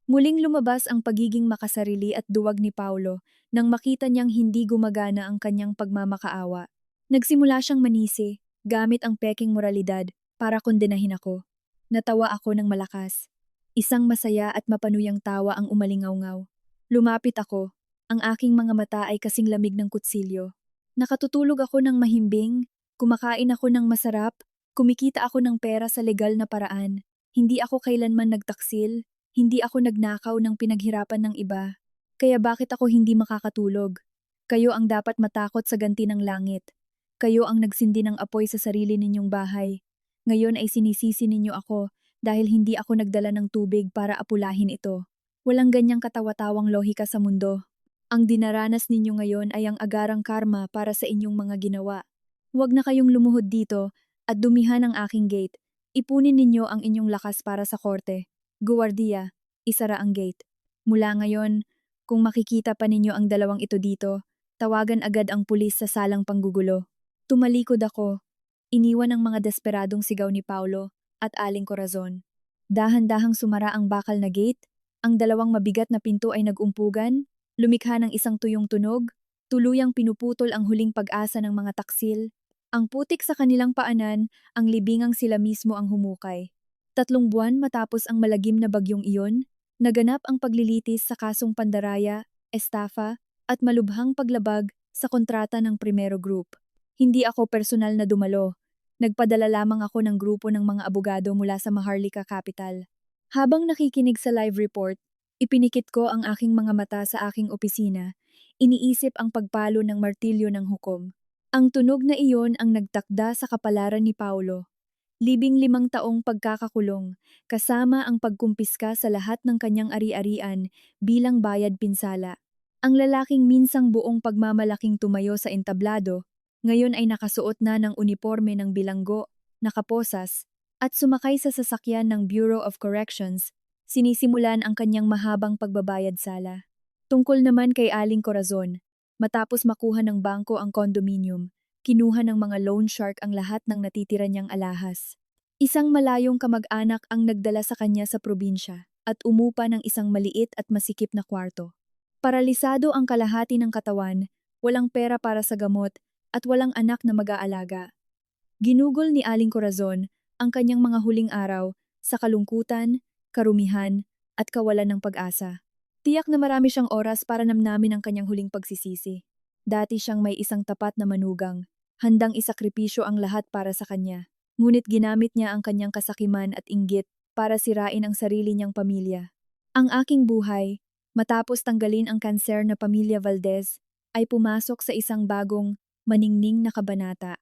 Muling lumabas ang pagiging makasarili at duwag ni Paulo nang makita niyang hindi gumagana ang kanyang pagmamakaawa. Nagsimula siyang manisi, gamit ang peking moralidad para kondenahin ako. Natawa ako ng malakas. Isang masaya at mapanuyang tawa ang umalingaw-ngaw. Lumapit ako, ang aking mga mata ay kasing lamig ng kutsilyo. Nakatutulog ako ng mahimbing, kumakain ako ng masarap, kumikita ako ng pera sa legal na paraan. Hindi ako kailanman nagtaksil. Hindi ako nagnakaw ng pinaghirapan ng iba. Kaya bakit ako hindi makakatulog? Kayo ang dapat matakot sa ganti ng langit. Kayo ang nagsindi ng apoy sa sarili ninyong bahay. Ngayon ay sinisisi ninyo ako dahil hindi ako nagdala ng tubig para apulahin ito. Walang ganyang katawa-tawang lohika sa mundo. Ang dinaranas ninyo ngayon ay ang agarang karma para sa inyong mga ginawa. Huwag na kayong lumuhod dito at dumihan ang aking gate. Ipunin ninyo ang inyong lakas para sa korte. Guwardiya, isara ang gate. Mula ngayon, kung makikita pa ninyo ang dalawang ito dito, tawagan agad ang pulis sa salang panggugulo. Tumalikod ako. Iniwan ang mga desperadong sigaw ni Paulo at Aling Corazon. Dahan-dahang sumara ang bakal na gate, ang dalawang mabigat na pinto ay nag-umpugan, lumikha ng isang tuyong tunog, tuluyang pinuputol ang huling pag-asa ng mga taksil. Ang putik sa kanilang paanan, ang libingang sila mismo ang humukay. 3 buwan matapos ang malagim na bagyong iyon, naganap ang paglilitis sa kasong pandaraya, estafa, at malubhang paglabag sa kontrata ng Primero Group. Hindi ako personal na dumalo. Nagpadala lamang ako ng grupo ng mga abogado mula sa Maharlika Capital. Habang nakikinig sa live report, ipinikit ko ang aking mga mata sa aking opisina, iniisip ang pagpalo ng martilyo ng hukom. Ang tunog na iyon ang nagtakda sa kapalaran ni Paulo. 15 taong pagkakakulong, kasama ang pagkumpiska sa lahat ng kanyang ari-arian bilang bayad pinsala. Ang lalaking minsang buong pagmamalaking tumayo sa entablado, ngayon ay nakasuot na ng uniforme ng bilanggo, nakaposas, at sumakay sa sasakyan ng Bureau of Corrections, sinisimulan ang kanyang mahabang pagbabayad sala. Tungkol naman kay Aling Corazon, matapos makuha ng bangko ang condominium, kinuha ng mga loan shark ang lahat ng natitira niyang alahas. Isang malayong kamag-anak ang nagdala sa kanya sa probinsya at umupa ng isang maliit at masikip na kwarto. Paralisado ang kalahati ng katawan, walang pera para sa gamot, at walang anak na mag-aalaga. Ginugol ni Aling Corazon ang kanyang mga huling araw sa kalungkutan, karumihan, at kawalan ng pag-asa. Tiyak na marami siyang oras para namnamin ang kanyang huling pagsisisi. Dati siyang may isang tapat na manugang, handang isakripisyo ang lahat para sa kanya. Ngunit ginamit niya ang kanyang kasakiman at inggit para sirain ang sarili niyang pamilya. Ang aking buhay, matapos tanggalin ang kanser na pamilya Valdez, ay pumasok sa isang bagong, maningning na kabanata.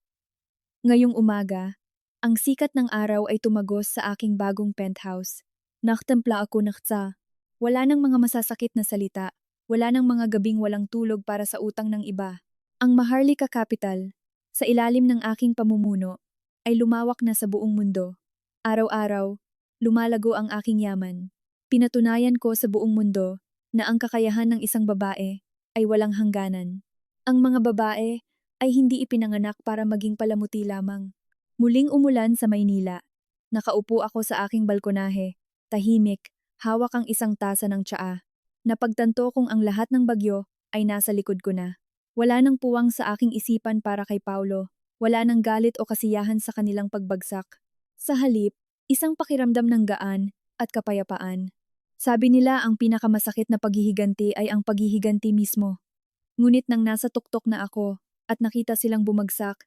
Ngayong umaga, ang sikat ng araw ay tumagos sa aking bagong penthouse. Naktempla ako naktsa. Wala nang mga masasakit na salita. Wala nang mga gabing walang tulog para sa utang ng iba. Ang Maharlika Capital, sa ilalim ng aking pamumuno, ay lumawak na sa buong mundo. Araw-araw, lumalago ang aking yaman. Pinatunayan ko sa buong mundo na ang kakayahan ng isang babae ay walang hangganan. Ang mga babae ay hindi ipinanganak para maging palamuti lamang. Muling umulan sa Maynila. Nakaupo ako sa aking balkonahe, tahimik, hawak ang isang tasa ng tsaa. Napagtanto kong ang lahat ng bagyo ay nasa likod ko na. Wala nang puwang sa aking isipan para kay Paulo. Wala nang galit o kasiyahan sa kanilang pagbagsak. Sa halip, isang pakiramdam ng gaan at kapayapaan. Sabi nila ang pinakamasakit na paghihiganti ay ang paghihiganti mismo. Ngunit nang nasa tuktok na ako at nakita silang bumagsak,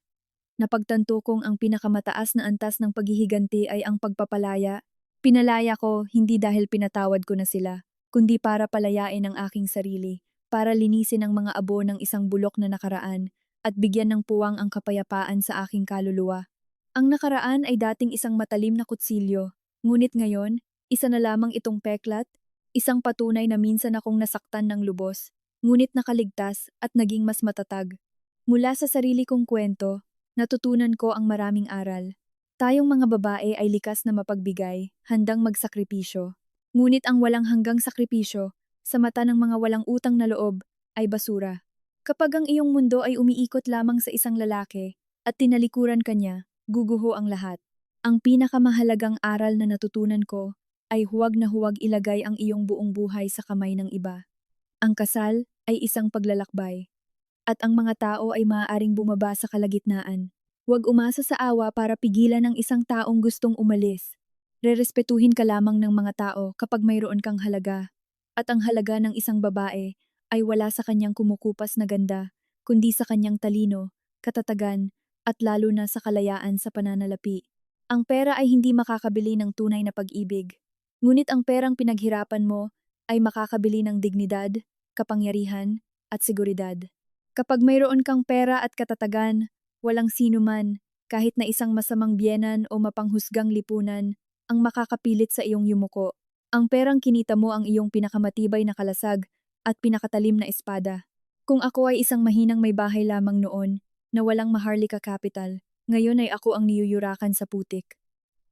napagtanto kong ang pinakamataas na antas ng paghihiganti ay ang pagpapalaya. Pinalaya ko hindi dahil pinatawad ko na sila, kundi para palayain ang aking sarili, para linisin ang mga abo ng isang bulok na nakaraan, at bigyan ng puwang ang kapayapaan sa aking kaluluwa. Ang nakaraan ay dating isang matalim na kutsilyo, ngunit ngayon, isa na lamang itong peklat, isang patunay na minsan akong nasaktan ng lubos, ngunit nakaligtas at naging mas matatag. Mula sa sarili kong kwento, natutunan ko ang maraming aral. Tayong mga babae ay likas na mapagbigay, handang magsakripisyo. Ngunit ang walang hanggang sakripisyo, sa mata ng mga walang utang na loob, ay basura. Kapag ang iyong mundo ay umiikot lamang sa isang lalaki, at tinalikuran ka niya, guguho ang lahat. Ang pinakamahalagang aral na natutunan ko, ay huwag na huwag ilagay ang iyong buong buhay sa kamay ng iba. Ang kasal ay isang paglalakbay. At ang mga tao ay maaaring bumaba sa kalagitnaan. Huwag umasa sa awa para pigilan ang isang taong gustong umalis. Rerespetuhin ka lamang ng mga tao kapag mayroon kang halaga. At ang halaga ng isang babae ay wala sa kanyang kumukupas na ganda, kundi sa kanyang talino, katatagan, at lalo na sa kalayaan sa pananalapi. Ang pera ay hindi makakabili ng tunay na pag-ibig. Ngunit ang perang pinaghirapan mo ay makakabili ng dignidad, kapangyarihan, at seguridad. Kapag mayroon kang pera at katatagan, walang sino man, kahit na isang masamang biyenan o mapanghusgang lipunan, ang makakapilit sa iyong yumuko. Ang perang kinita mo ang iyong pinakamatibay na kalasag, at pinakatalim na espada. Kung ako ay isang mahinang may bahay lamang noon, na walang Maharlika capital, ngayon ay ako ang niyuyurakan sa putik.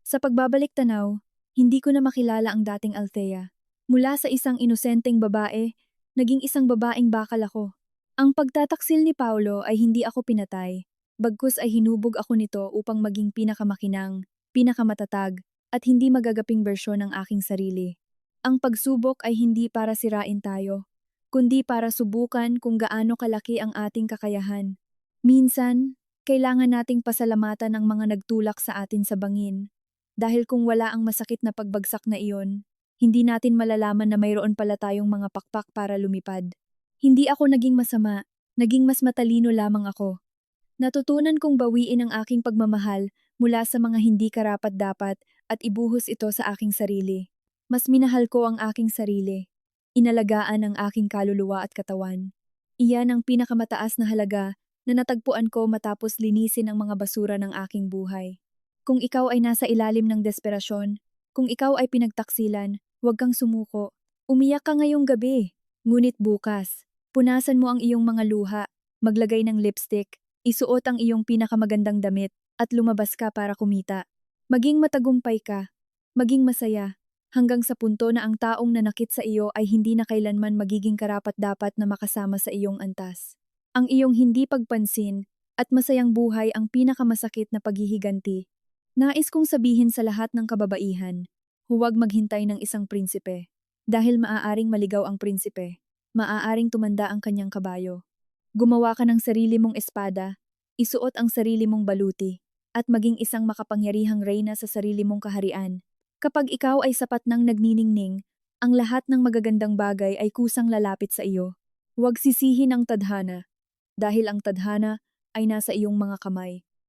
Sa pagbabalik tanaw, hindi ko na makilala ang dating Althea. Mula sa isang inosenteng babae, naging isang babaeng bakal ako. Ang pagtataksil ni Paulo ay hindi ako pinatay, bagkus ay hinubog ako nito upang maging pinakamakinang, pinakamatatag, at hindi magagaping bersyon ng aking sarili. Ang pagsubok ay hindi para sirain tayo, kundi para subukan kung gaano kalaki ang ating kakayahan. Minsan, kailangan nating pasalamatan ang mga nagtulak sa atin sa bangin. Dahil kung wala ang masakit na pagbagsak na iyon, hindi natin malalaman na mayroon pala tayong mga pakpak para lumipad. Hindi ako naging masama, naging mas matalino lamang ako. Natutunan kong bawiin ang aking pagmamahal mula sa mga hindi karapat-dapat at ibuhos ito sa aking sarili. Mas minahal ko ang aking sarili. Inalagaan ang aking kaluluwa at katawan. Iyan ang pinakamataas na halaga na natagpuan ko matapos linisin ang mga basura ng aking buhay. Kung ikaw ay nasa ilalim ng desperasyon, kung ikaw ay pinagtaksilan, huwag kang sumuko. Umiyak ka ngayong gabi, ngunit bukas, punasan mo ang iyong mga luha, maglagay ng lipstick, isuot ang iyong pinakamagandang damit, at lumabas ka para kumita. Maging matagumpay ka, maging masaya, hanggang sa punto na ang taong nanakit sa iyo ay hindi na kailanman magiging karapat-dapat na makasama sa iyong antas. Ang iyong hindi pagpansin at masayang buhay ang pinakamasakit na paghihiganti. Nais kong sabihin sa lahat ng kababaihan, huwag maghintay ng isang prinsipe. Dahil maaaring maligaw ang prinsipe, maaaring tumanda ang kanyang kabayo. Gumawa ka ng sarili mong espada, isuot ang sarili mong baluti, at maging isang makapangyarihang reyna sa sarili mong kaharian. Kapag ikaw ay sapat nang nagniningning, ang lahat ng magagandang bagay ay kusang lalapit sa iyo. Huwag sisihin ang tadhana, dahil ang tadhana ay nasa iyong mga kamay.